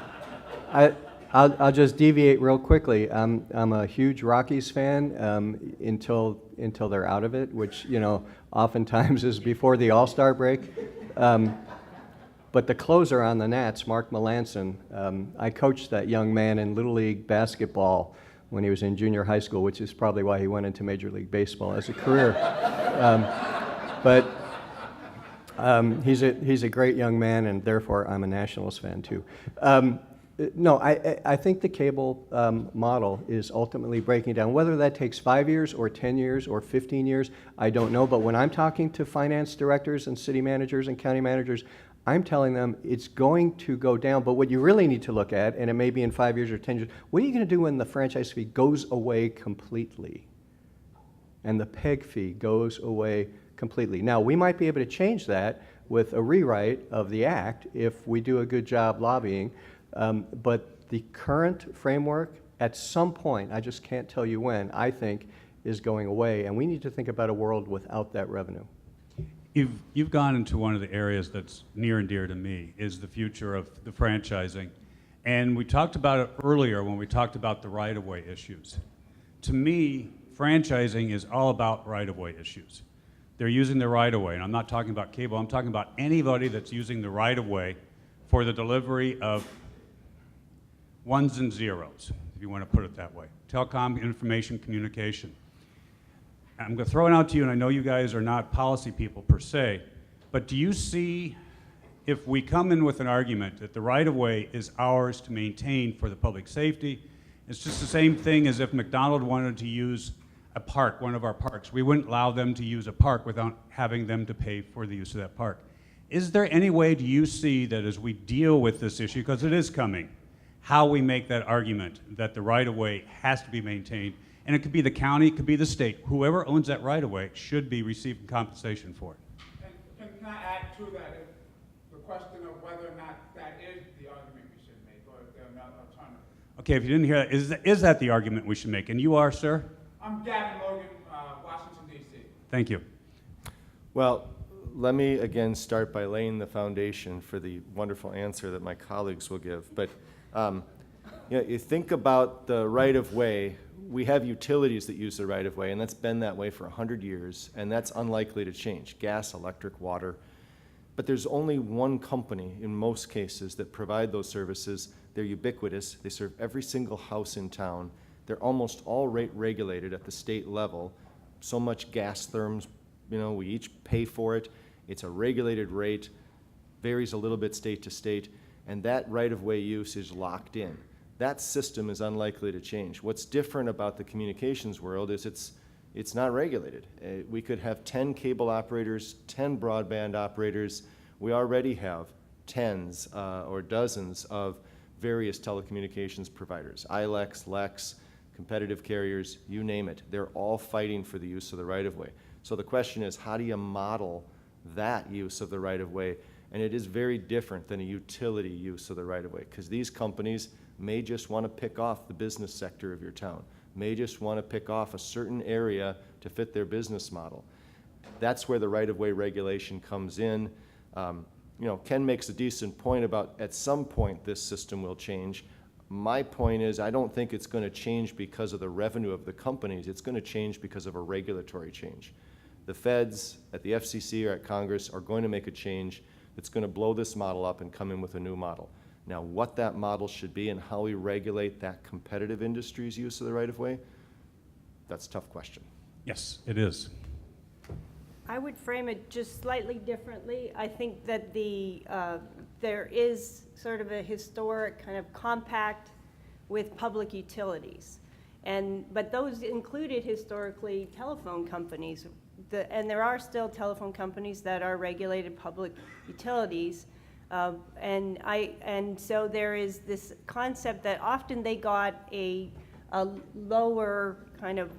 I'll just deviate real quickly. I'm a huge Rockies fan until they're out of it, which oftentimes is before the All-Star break. But the closer on the Nats, Mark Melanson, I coached that young man in Little League basketball when he was in junior high school, which is probably why he went into Major League Baseball as a career. But he's a great young man, and therefore I'm a Nationals fan too. No, I think the cable model is ultimately breaking down. Whether that takes 5 years or 10 years or 15 years, I don't know. But when I'm talking to finance directors and city managers and county managers, I'm telling them it's going to go down. But what you really need to look at, and it may be in 5 years or 10 years, what are you going to do when the franchise fee goes away completely and the PEG fee goes away completely? Now, we might be able to change that with a rewrite of the act if we do a good job lobbying. But the current framework, at some point, I just can't tell you when, I think, is going away. And we need to think about a world without that revenue. You've gone into one of the areas that's near and dear to me, is the future of the franchising. And we talked about it earlier when we talked about the right-of-way issues. To me, franchising is all about right-of-way issues. They're using the right-of-way, and I'm not talking about cable, I'm talking about anybody that's using the right-of-way for the delivery of ones and zeros, if you want to put it that way. Telecom, information, communication. I'm going to throw it out to you, and I know you guys are not policy people per se, but do you see, if we come in with an argument that the right-of-way is ours to maintain for the public safety, it's just the same thing as if McDonald wanted to use a park, one of our parks. We wouldn't allow them to use a park without having them to pay for the use of that park. Is there any way, do you see, that as we deal with this issue, because it is coming, how we make that argument that the right-of-way has to be maintained? And it could be the county, it could be the state. Whoever owns that right-of-way should be receiving compensation for it. And can I add to that the question of whether or not that is the argument we should make, or if there are not alternatives? Okay, if you didn't hear that, is that the argument we should make? And you are, sir? I'm Gavin Logan, Washington, D.C. Thank you. Well, let me again start by laying the foundation for the wonderful answer that my colleagues will give. But you think about the right-of-way. We have utilities that use the right-of-way, and that's been that way for 100 years, and that's unlikely to change. Gas, electric, water. But there's only one company in most cases that provide those services. They're ubiquitous. They serve every single house in town. They're almost all rate regulated at the state level. So much gas therms, we each pay for it. It's a regulated rate, varies a little bit state to state, and that right-of-way use is locked in. That system is unlikely to change. What's different about the communications world is it's not regulated. We could have 10 cable operators, 10 broadband operators. We already have tens or dozens of various telecommunications providers, ILEX, LEX, competitive carriers, you name it. They're all fighting for the use of the right-of-way. So the question is, how do you model that use of the right-of-way? And it is very different than a utility use of the right-of-way, because these companies may just want to pick off the business sector of your town, may just want to pick off a certain area to fit their business model. That's where the right-of-way regulation comes in. Ken makes a decent point about at some point this system will change. My point is I don't think it's going to change because of the revenue of the companies. It's going to change because of a regulatory change. The feds at the FCC or at Congress are going to make a change that's going to blow this model up and come in with a new model. Now, what that model should be and how we regulate that competitive industry's use of the right-of-way, that's a tough question. Yes, it is. I would frame it just slightly differently. I think that there is sort of a historic kind of compact with public utilities. But those included historically telephone companies. And there are still telephone companies that are regulated public utilities. And so there is this concept that often they got a lower kind of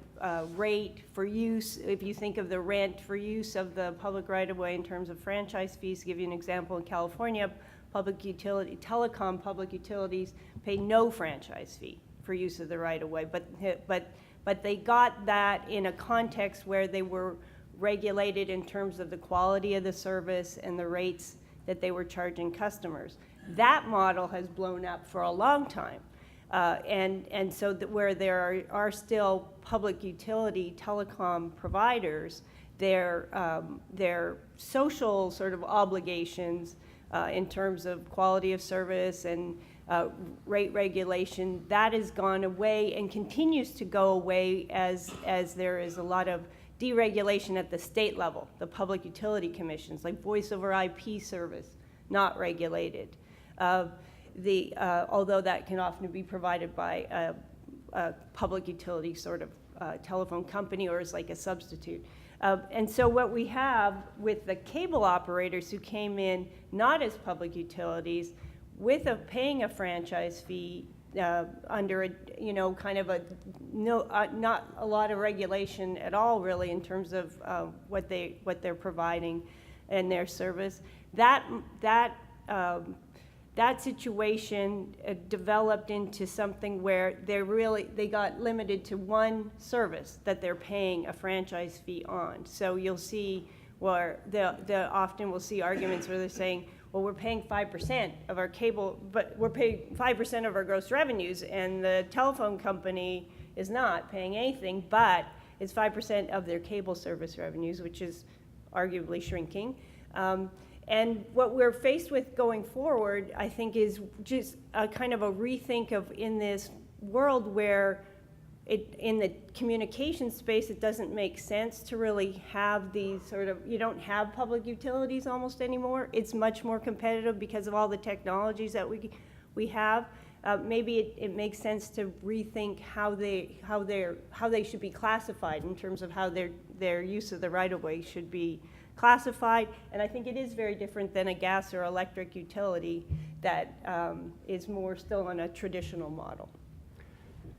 rate for use. If you think of the rent for use of the public right-of-way in terms of franchise fees, to give you an example, in California, telecom public utilities pay no franchise fee for use of the right-of-way, but they got that in a context where they were regulated in terms of the quality of the service and the rates that they were charging customers. That model has blown up for a long time. And so that where there are still public utility telecom providers, their social sort of obligations in terms of quality of service and rate regulation, that has gone away and continues to go away as there is a lot of deregulation at the state level, the public utility commissions, like voice over IP service, not regulated. Although that can often be provided by a public utility sort of telephone company or is like a substitute. And so what we have with the cable operators who came in not as public utilities, with paying a franchise fee under a, kind of not a lot of regulation at all really in terms of what they're providing and their service, that situation developed into something where they got limited to one service that they're paying a franchise fee on. So you'll see where often we'll see arguments where they're saying, well, we're paying 5% of our cable, but we're paying 5% of our gross revenues, and the telephone company is not paying anything, but it's 5% of their cable service revenues, which is arguably shrinking. And what we're faced with going forward, I think, is just a kind of a rethink of in this world where in the communication space, it doesn't make sense to really have these sort of, you don't have public utilities almost anymore. It's much more competitive because of all the technologies that we have. Maybe it makes sense to rethink how they should be classified in terms of how their use of the right-of-way should be classified. And I think it is very different than a gas or electric utility that is more still on a traditional model.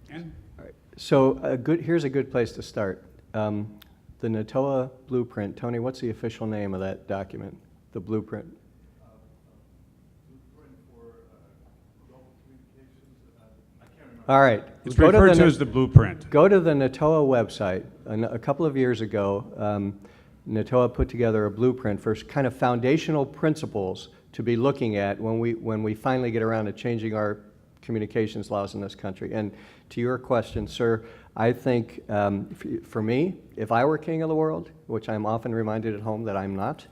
And All right. So here's a good place to start. The NATOA blueprint. Tony, what's the official name of that document? The blueprint. Blueprint for global communications. I can't remember. All right. it's referred to as the blueprint. Go to the NATOA website. A couple of years ago, NATOA put together a blueprint for kind of foundational principles to be looking at when we finally get around to changing our communications laws in this country. And to your question, sir, I think for me, if I were king of the world, which I'm often reminded at home that I'm not,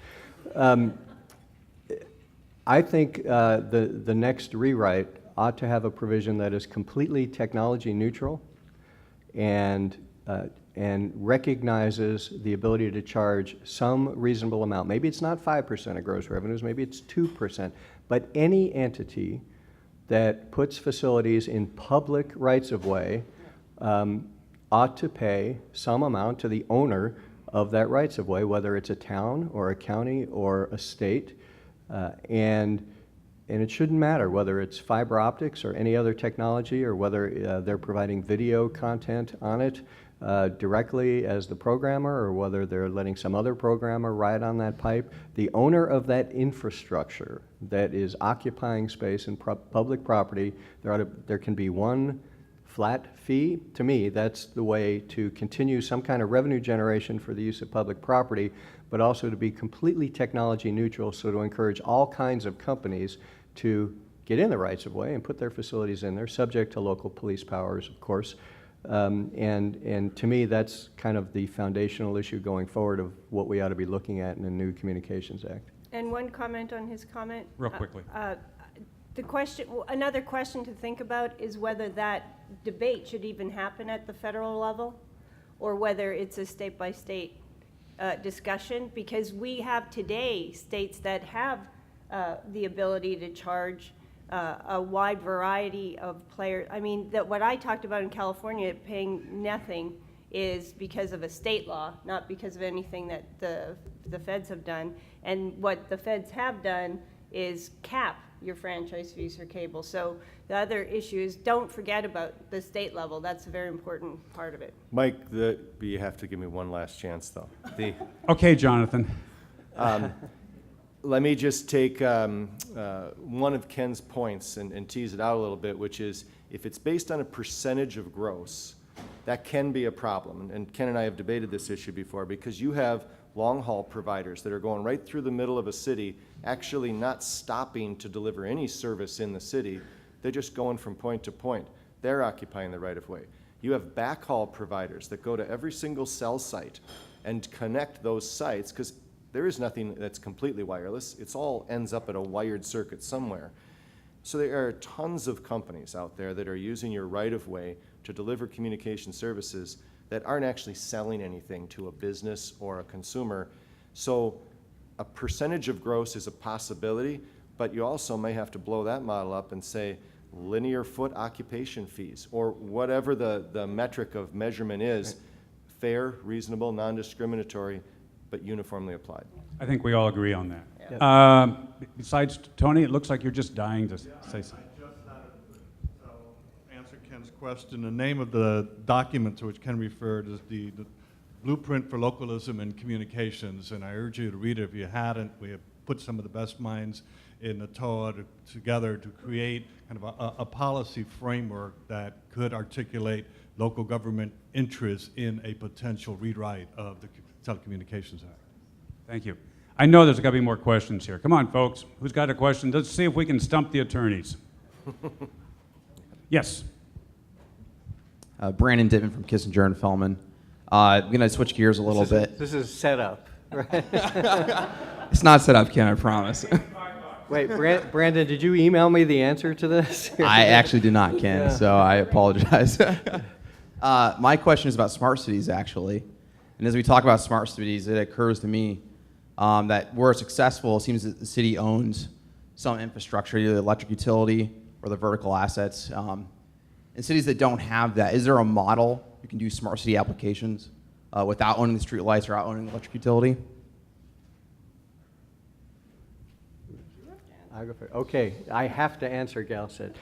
I think the next rewrite ought to have a provision that is completely technology neutral and recognizes the ability to charge some reasonable amount. Maybe it's not 5% of gross revenues, maybe it's 2%, but any entity that puts facilities in public rights-of-way ought to pay some amount to the owner of that rights-of-way, whether it's a town or a county or a state, and it shouldn't matter whether it's fiber optics or any other technology or whether they're providing video content on it directly as the programmer or whether they're letting some other programmer ride on that pipe. The owner of that infrastructure that is occupying space in public property, there can be one flat fee. To me, that's the way to continue some kind of revenue generation for the use of public property, but also to be completely technology neutral, so to encourage all kinds of companies to get in the rights of way and put their facilities in there, subject to local police powers, of course. And to me, that's kind of the foundational issue going forward of what we ought to be looking at in a new Communications Act. And one comment on his comment. Real quickly. Another question to think about is whether that debate should even happen at the federal level or whether it's a state-by-state discussion, because we have today states that have the ability to charge a wide variety of players. I mean, what I talked about in California, paying nothing, is because of a state law, not because of anything that the feds have done. And what the feds have done is cap your franchise fees for cable. So the other issue is don't forget about the state level. That's a very important part of it. Mike, you have to give me one last chance, though. Okay, Jonathan. Let me just take one of Ken's points and tease it out a little bit, which is if it's based on a percentage of gross, that can be a problem. And Ken and I have debated this issue before because you have long-haul providers that are going right through the middle of a city, actually not stopping to deliver any service in the city. They're just going from point to point. They're occupying the right-of-way. You have backhaul providers that go to every single cell site and connect those sites, because there is nothing that's completely wireless. It's all ends up at a wired circuit somewhere. So there are tons of companies out there that are using your right-of-way to deliver communication services that aren't actually selling anything to a business or a consumer. So a percentage of gross is a possibility, but you also may have to blow that model up and say linear foot occupation fees, or whatever the metric of measurement is, fair, reasonable, non-discriminatory, but uniformly applied. I think we all agree on that. Besides Tony, it looks like you're just dying to say something. Answer Ken's question. The name of the document to which Ken referred is the Blueprint for Localism and Communications, and I urge you to read it if you hadn't. We have put some of the best minds in the TOA together to create kind of a policy framework that could articulate local government interests in a potential rewrite of the Telecommunications Act. Thank you. I know there's got to be more questions here. Come on, folks. Who's got a question? Let's see if we can stump the attorneys. Yes. Brandon Dittman from Kissinger and Fellman. I'm going to switch gears a little bit. This is set up, right? It's not set up, Ken, I promise. Wait, Brandon, did you email me the answer to this? I actually did not, Ken, Yeah. so I apologize. My question is about smart cities, actually. And as we talk about smart cities, it occurs to me that where it's successful, it seems that the city owns some infrastructure, either the electric utility or the vertical assets. In cities that don't have that, is there a model you can do smart city applications without owning the street lights or without owning the electric utility? Okay, I have to answer, Gail said.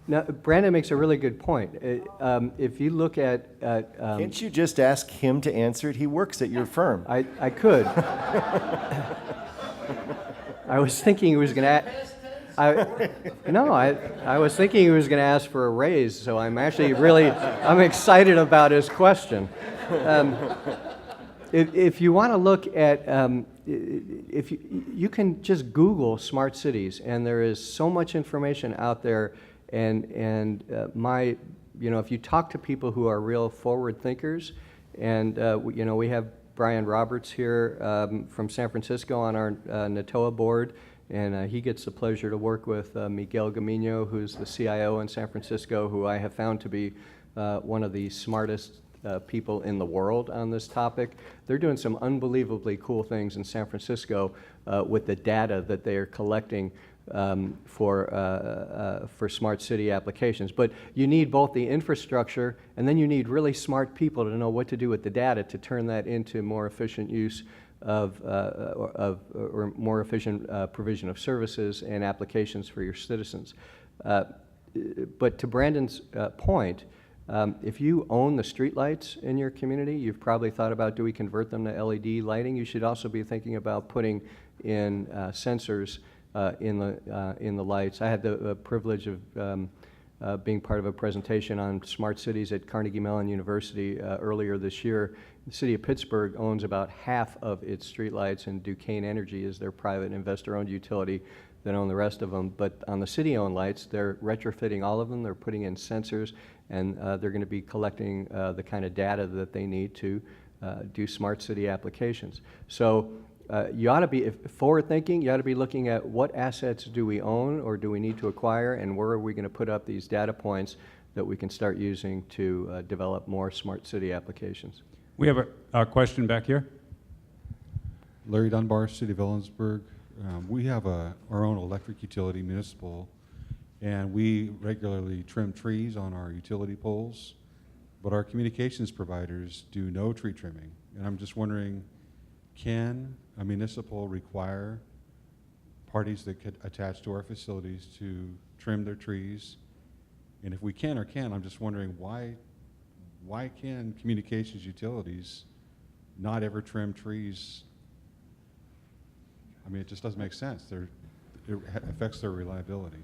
Now, Brandon makes a really good point. If you look at Can't you just ask him to answer it? He works at your firm. I could. I was thinking he was going to. I was thinking he was going to ask for a raise. So I'm actually I'm excited about his question. If you want to look at, if you can just Google smart cities, and there is so much information out there. And if you talk to people who are real forward thinkers, and we have Brian Roberts here from San Francisco on our NATOA board, and he gets the pleasure to work with Miguel Gamino, who's the CIO in San Francisco, who I have found to be one of the smartest people in the world on this topic. They're doing some unbelievably cool things in San Francisco with the data that they are collecting for smart city applications. But you need both the infrastructure, and then you need really smart people to know what to do with the data to turn that into more efficient use or more efficient provision of services and applications for your citizens. But to Brandon's point, if you own the streetlights in your community, you've probably thought about, do we convert them to LED lighting? You should also be thinking about putting in sensors in the lights. I had the privilege of being part of a presentation on smart cities at Carnegie Mellon University earlier this year. The city of Pittsburgh owns about half of its streetlights, and Duquesne Energy is their private investor-owned utility that own the rest of them. But on the city-owned lights, they're retrofitting all of them. They're putting in sensors, and they're going to be collecting the kind of data that they need to do smart city applications. So you ought to be forward-thinking. You ought to be looking at what assets do we own or do we need to acquire, and where are we going to put up these data points that we can start using to develop more smart city applications. We have a question back here. Larry Dunbar, City of Ellensburg. We have our own electric utility, municipal, and we regularly trim trees on our utility poles, but our communications providers do no tree trimming. And I'm just wondering, can a municipal require parties that could attach to our facilities to trim their trees? And if we can or can't, I'm just wondering why can communications utilities not ever trim trees? I mean, it just doesn't make sense. It affects their reliability.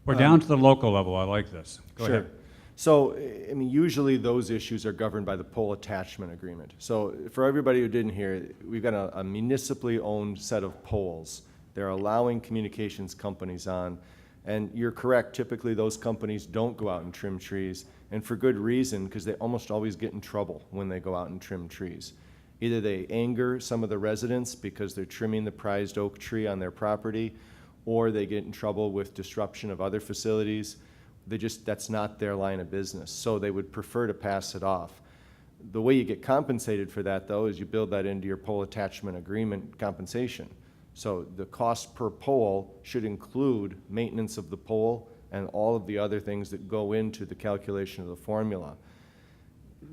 We're down to the local level. I like this. Go Sure. ahead. So, I mean, usually those issues are governed by the pole attachment agreement. So for everybody who didn't hear, we've got a municipally owned set of poles. They're allowing communications companies on. And you're correct, typically those companies don't go out and trim trees, and for good reason, because they almost always get in trouble when they go out and trim trees. Either they anger some of the residents because they're trimming the prized oak tree on their property, or they get in trouble with disruption of other facilities. That's not their line of business, so they would prefer to pass it off. The way you get compensated for that, though, is you build that into your pole attachment agreement compensation. So the cost per pole should include maintenance of the pole and all of the other things that go into the calculation of the formula.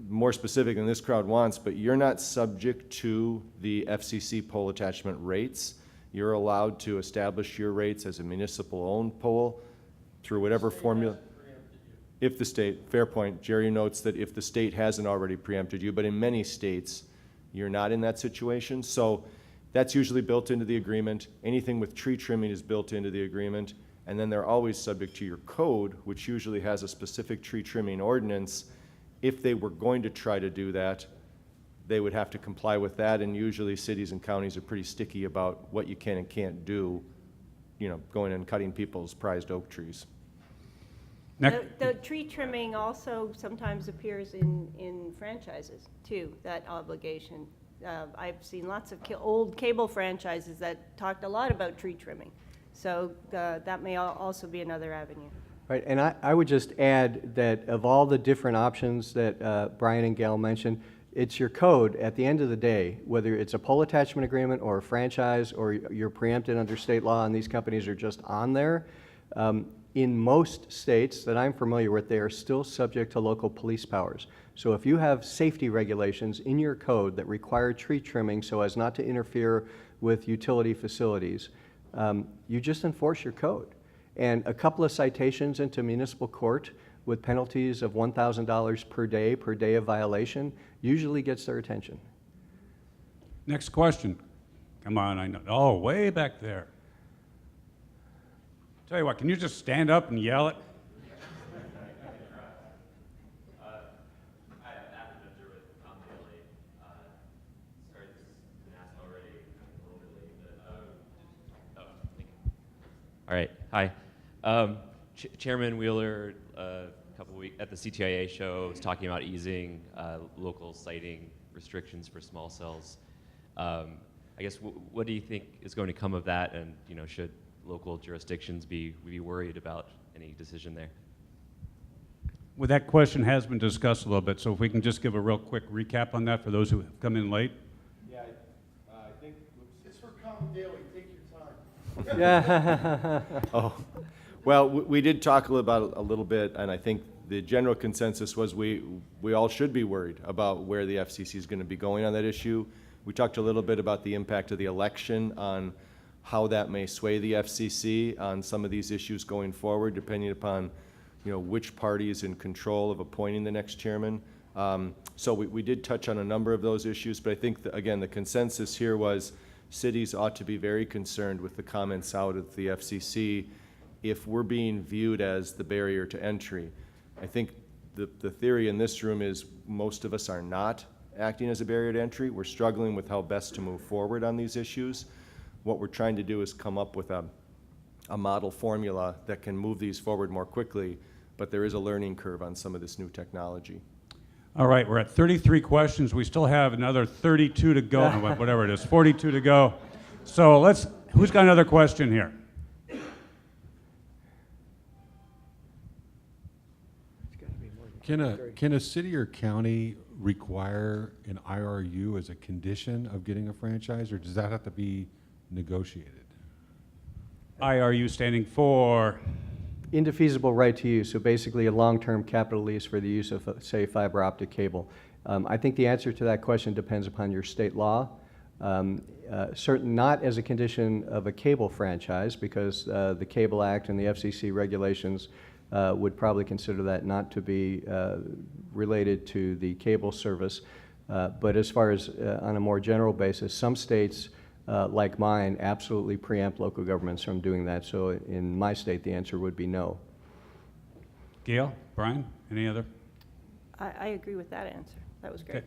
More specific than this crowd wants, but you're not subject to the FCC pole attachment rates. You're allowed to establish your rates as a municipal-owned pole through whatever formula. If the state, fair point, Jerry notes that if the state hasn't already preempted you, but in many states, you're not in that situation. So that's usually built into the agreement. Anything with tree trimming is built into the agreement. And then they're always subject to your code, which usually has a specific tree trimming ordinance. If they were going to try to do that, they would have to comply with that. And usually cities and counties are pretty sticky about what you can and can't do, going and cutting people's prized oak trees. The tree trimming also sometimes appears in franchises too, that obligation. I've seen lots of old cable franchises that talked a lot about tree trimming. So that may also be another avenue. Right, and I would just add that of all the different options that Brian and Gail mentioned, it's your code at the end of the day, whether it's a pole attachment agreement or a franchise or you're preempted under state law and these companies are just on there. In most states that I'm familiar with, they are still subject to local police powers. So if you have safety regulations in your code that require tree trimming so as not to interfere with utility facilities, you just enforce your code. And a couple of citations into municipal court with penalties of $1,000 per day of violation usually gets their attention. Next question. Come on, I know. Oh, way back there. Tell you what, can you just stand up and yell it? All right, hi. Chairman Wheeler, a couple weeks at the CTIA show, was talking about easing local siting restrictions for small cells. I guess, what do you think is going to come of that, and should local jurisdictions be worried about any decision there? Well, that question has been discussed a little bit, so if we can just give a real quick recap on that for those who have come in late. Yeah, I think it's for common daily. Take your time. Yeah. Oh, well, we did talk a little bit, and I think the general consensus was we all should be worried about where the FCC is going to be going on that issue. We talked a little bit about the impact of the election on how that may sway the FCC on some of these issues going forward, depending upon, which party is in control of appointing the next chairman. So we did touch on a number of those issues, but I think, again, the consensus here was cities ought to be very concerned with the comments out of the FCC if we're being viewed as the barrier to entry. I think the theory in this room is most of us are not acting as a barrier to entry. We're struggling with how best to move forward on these issues. What we're trying to do is come up with a model formula that can move these forward more quickly, but there is a learning curve on some of this new technology. All right, we're at 33 questions. We still have another 32 to go, whatever it is, 42 to go. So who's got another question here? Can a city or county require an IRU as a condition of getting a franchise, or does that have to be negotiated? IRU standing for? Indefeasible right to use, so basically a long-term capital lease for the use of, say, fiber optic cable. I think the answer to that question depends upon your state law. Certain, not as a condition of a cable franchise, because the Cable Act and the FCC regulations would probably consider that not to be related to the cable service. But as far as on a more general basis, some states like mine absolutely preempt local governments from doing that. So in my state, the answer would be no. Gail, Brian, any other? I agree with that answer. That was great.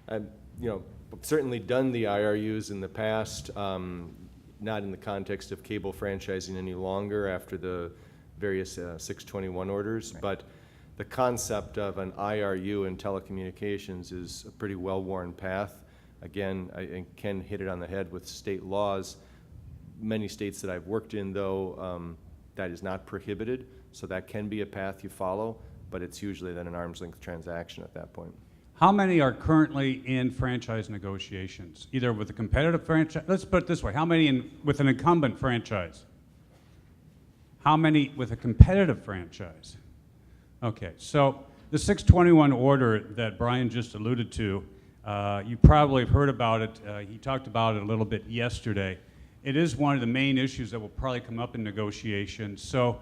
Okay. I've, certainly done the IRUs in the past, not in the context of cable franchising any longer after the various 621 orders, but the concept of an IRU in telecommunications is a pretty well-worn path. Again, I Ken hit it on the head with state laws. Many states that I've worked in, though, that is not prohibited, so that can be a path you follow, but it's usually then an arm's length transaction at that point. How many are currently in franchise negotiations, either with a competitive franchise? Let's put it this way: how many with an incumbent franchise? How many with a competitive franchise? Okay, so the 621 order that Brian just alluded to, you probably have heard about it. He talked about it a little bit yesterday. It is one of the main issues that will probably come up in negotiations. So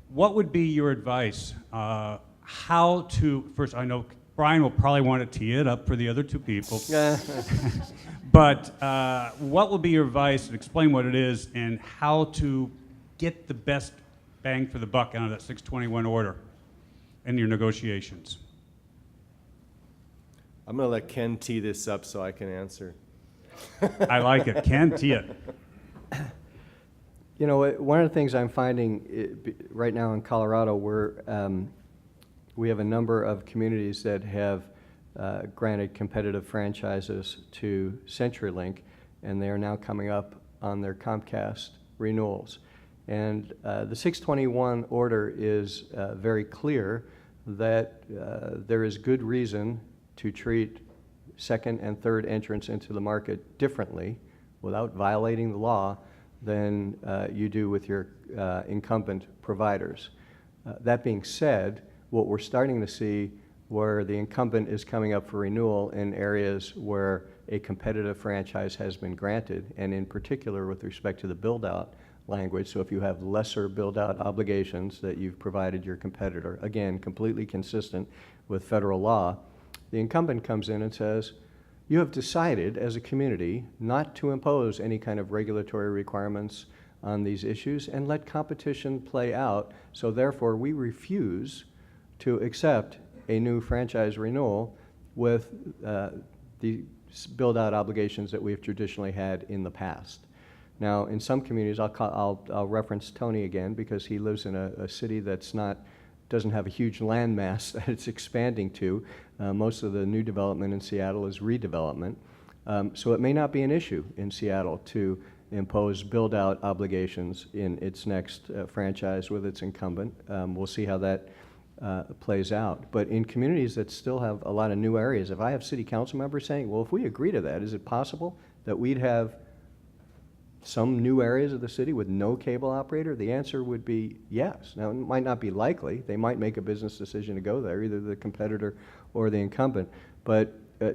what would be your advice? How to, first, I know Brian will probably want to tee it up for the other two people. But what will be your advice, and explain what it is, and how to get the best bang for the buck out of that 621 order in your negotiations? I'm going to let Ken tee this up so I can answer. I like it. Ken, tee it. You know, one of the things I'm finding right now in Colorado, we have a number of communities that have granted competitive franchises to CenturyLink, and they are now coming up on their Comcast renewals. And the 621 order is very clear that there is good reason to treat second and third entrants into the market differently without violating the law than you do with your incumbent providers. That being said, what we're starting to see where the incumbent is coming up for renewal in areas where a competitive franchise has been granted, and in particular with respect to the build-out language. So if you have lesser build-out obligations that you've provided your competitor, again, completely consistent with federal law, the incumbent comes in and says, you have decided as a community not to impose any kind of regulatory requirements on these issues and let competition play out. So therefore, we refuse to accept a new franchise renewal with the build-out obligations that we've traditionally had in the past. Now, in some communities, I'll reference Tony again because he lives in a city that's doesn't have a huge land mass that it's expanding to. Most of the new development in Seattle is redevelopment. So it may not be an issue in Seattle to impose build-out obligations in its next franchise with its incumbent. We'll see how that plays out. But in communities that still have a lot of new areas, if I have city council members saying, well, if we agree to that, is it possible that we'd have some new areas of the city with no cable operator? The answer would be yes. Now, it might not be likely. They might make a business decision to go there, either the competitor or the incumbent. But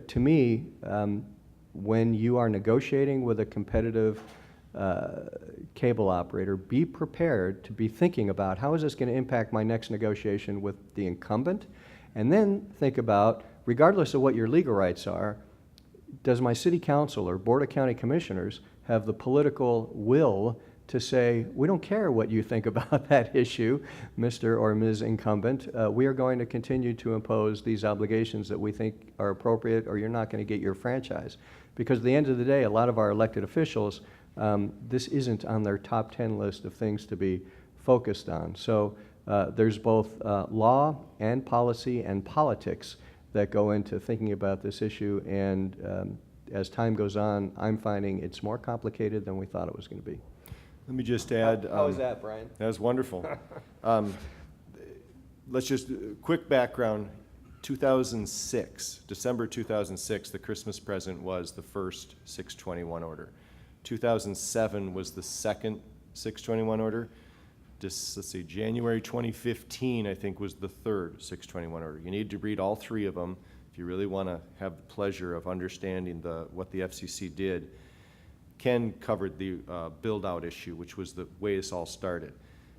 to me, when you are negotiating with a competitive cable operator, be prepared to be thinking about how is this going to impact my next negotiation with the incumbent, and then think about, regardless of what your legal rights are, does my city council or board of county commissioners have the political will to say, we don't care what you think about that issue, Mr. or Ms. Incumbent. We are going to continue to impose these obligations that we think are appropriate, or you're not going to get your franchise. Because at the end of the day, a lot of our elected officials, this isn't on their top 10 list of things to be focused on. So there's both law and policy and politics that go into thinking about this issue, and as time goes on, I'm finding it's more complicated than we thought it was going to be. Let me just add. How was that, Brian? That was wonderful. Let's just, quick background. 2006, December 2006, the Christmas present was the first 621 order. 2007 was the second 621 order. Let's see, January 2015, I think, was the third 621 order. You need to read all three of them if you really want to have the pleasure of understanding what the FCC did, Ken covered the build-out issue, which was the way this all started.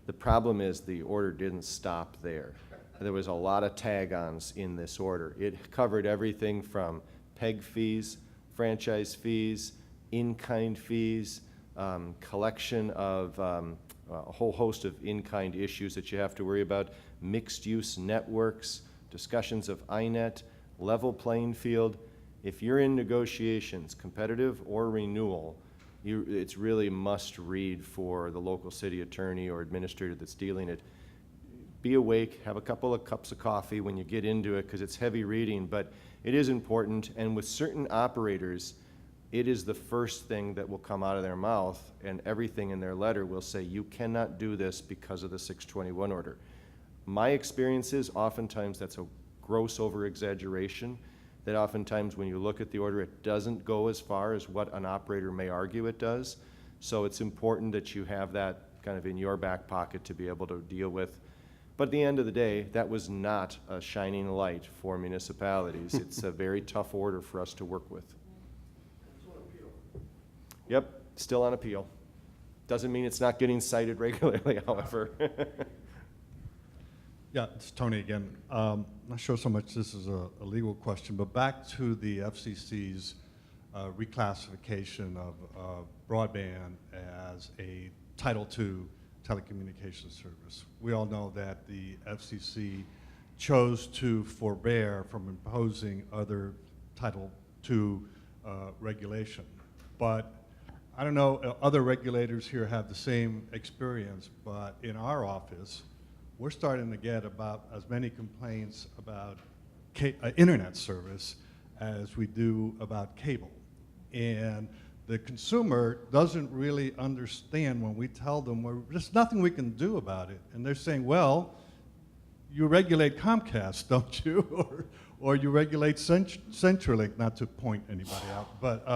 The problem is the order didn't stop there. There was a lot of tag-ons in this order. It covered everything from PEG fees, franchise fees, in-kind fees, collection of a whole host of in-kind issues that you have to worry about, mixed-use networks, discussions of INET, level playing field. If you're in negotiations, competitive or renewal, it's really must read for the local city attorney or administrator that's dealing it. Be awake, have a couple of cups of coffee when you get into it, because it's heavy reading, but it is important. And with certain operators, it is the first thing that will come out of their mouth, and everything in their letter will say, you cannot do this because of the 621 order. My experience is oftentimes that's a gross over-exaggeration, that oftentimes when you look at the order, it doesn't go as far as what an operator may argue it does. So it's important that you have that kind of in your back pocket to be able to deal with. But at the end of the day, that was not a shining light for municipalities. It's a very tough order for us to work with. Yep, still on appeal. Doesn't mean it's not getting cited regularly, however. Yeah, it's Tony again. I'm not sure so much this is a legal question, but back to the FCC's reclassification of broadband as a Title II telecommunications service. We all know that the FCC chose to forbear from imposing other Title II regulation. But I don't know, other regulators here have the same experience, but in our office, we're starting to get about as many complaints about internet service as we do about cable. And the consumer doesn't really understand when we tell them, well, there's nothing we can do about it. And they're saying, well, you regulate Comcast, don't you? or you regulate CenturyLink, not to point anybody out. But,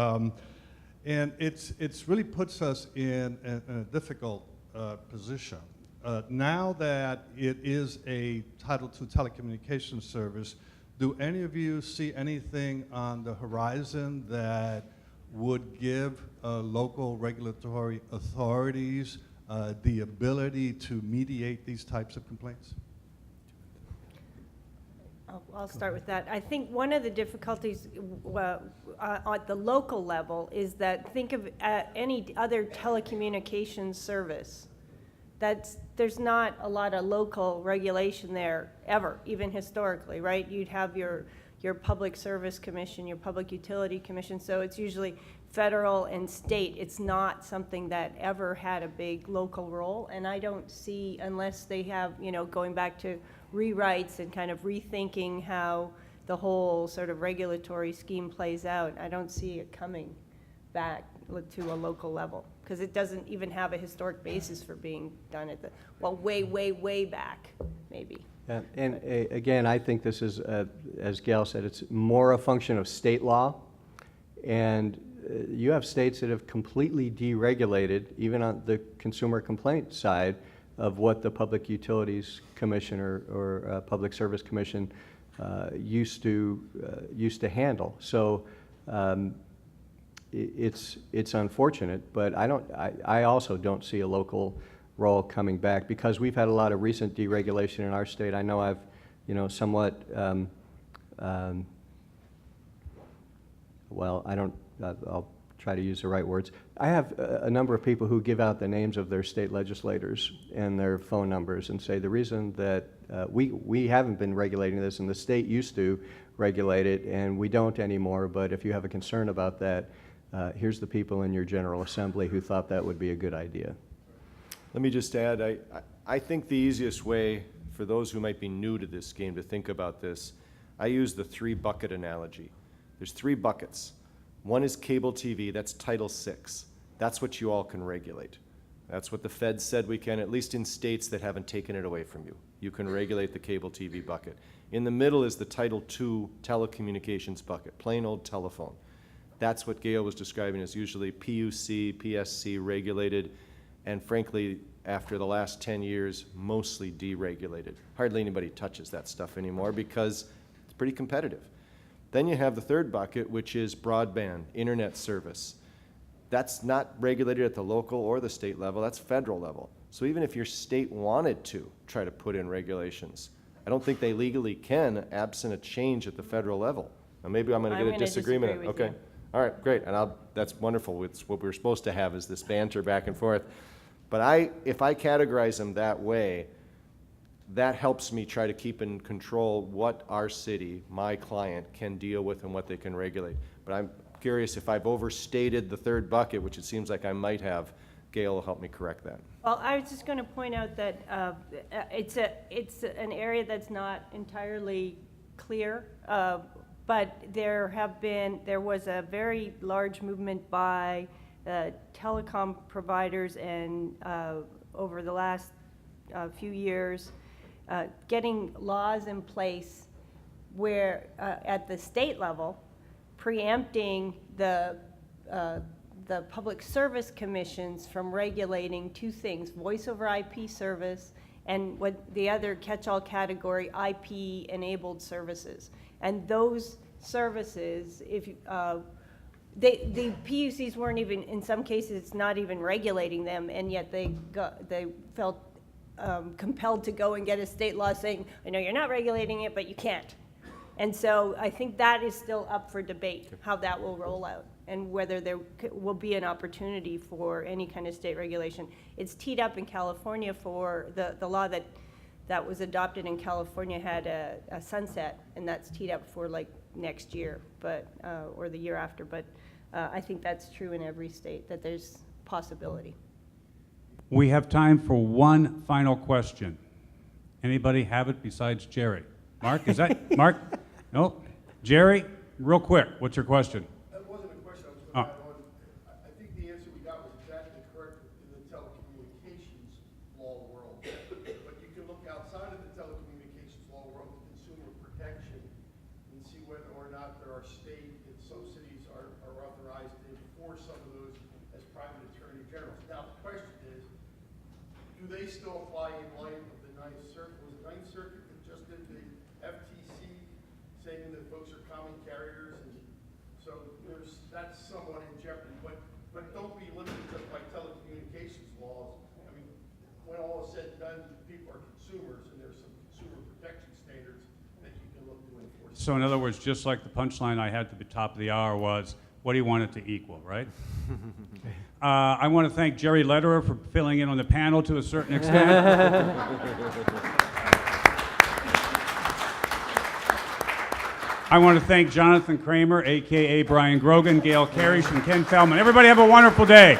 and it's really puts us in a difficult position. Now that it is a Title II telecommunications service, do any of you see anything on the horizon that would give local regulatory authorities the ability to mediate these types of complaints? I'll start with that. I think one of the difficulties at the local level is that think of any other telecommunications service. There's not a lot of local regulation there ever, even historically, right? You'd have your public service commission, your public utility commission, so it's usually federal and state. It's not something that ever had a big local role, and I don't see, unless they have, going back to rewrites and kind of rethinking how the whole sort of regulatory scheme plays out, I don't see it coming back to a local level, because it doesn't even have a historic basis for being done at the, way back, maybe. Yeah, and again, I think this is, as Gail said, it's more a function of state law. And you have states that have completely deregulated, even on the consumer complaint side, of what the Public Utilities Commission or Public Service Commission used to handle. So it's unfortunate, but I also don't see a local role coming back, because we've had a lot of recent deregulation in our state. I know I've, somewhat, well, I'll try to use the right words. I have a number of people who give out the names of their state legislators and their phone numbers and say the reason that we haven't been regulating this, and the state used to regulate it, and we don't anymore, but if you have a concern about that, here's the people in your General Assembly who thought that would be a good idea. Let me just add, I think the easiest way for those who might be new to this game to think about this, I use the 3-bucket analogy. There's 3 buckets. One is cable TV, that's Title VI. That's what you all can regulate. That's what the Fed said we can, at least in states that haven't taken it away from you. You can regulate the cable TV bucket. In the middle is the Title II telecommunications bucket, plain old telephone. That's what Gail was describing as usually PUC, PSC regulated, and frankly, after the last 10 years, mostly deregulated. Hardly anybody touches that stuff anymore because it's pretty competitive. Then you have the third bucket, which is broadband, internet service. That's not regulated at the local or the state level, that's federal level. So even if your state wanted to try to put in regulations, I don't think they legally can, absent a change at the federal level. Now, maybe I'm gonna get a disagreement. disagree with Okay, you. all right, great, and that's wonderful. It's what we're supposed to have, is this banter back and forth. But if I categorize them that way, that helps me try to keep in control what our city, my client, can deal with and what they can regulate. But I'm curious if I've overstated the third bucket, which it seems like I might have. Gail will help me correct that. Well, I was just going to point out that it's an area that's not entirely clear, but there was a very large movement by telecom providers and over the last few years, getting laws in place where at the state level, preempting the public service commissions from regulating two things: voice over IP service and what the other catch-all category, IP-enabled services. And those services, the PUCs weren't even, in some cases, not even regulating them, and yet they felt compelled to go and get a state law saying, I know you're not regulating it, but you can't. And so I think that is still up for debate, how that will roll out and whether there will be an opportunity for any kind of state regulation. It's teed up in California for the law that was adopted in California had a sunset, and that's teed up for like next year, but or the year after. But I think that's true in every state, that there's possibility. We have time for one final question. Anybody have it besides Jerry? Mark, is that Mark? No? Jerry, real quick, what's your question? That wasn't a question, I was going to add on. I think the answer we got was exactly correct in the telecommunications law world. But you can look outside of the telecommunications law world, the consumer protection, and see whether or not there are some cities are authorized to enforce some of those as private attorney generals. Now, the question is, do they still apply in light of the Ninth Circuit? Was the Ninth Circuit that just did the FTC saying that folks are common carriers, and so that's somewhat in jeopardy. But don't be limited just by telecommunications laws. I mean, when all is said and done, people are consumers, and there's some consumer protection standards that you can look to enforce. So in other words, just like the punchline I had at the top of the hour was, what do you want it to equal, right? I want to thank Jerry Lederer for filling in on the panel to a certain extent. I want to thank Jonathan Kramer, a.k.a. Brian Grogan, Gail Karrish, and Ken Fellman. Everybody have a wonderful day.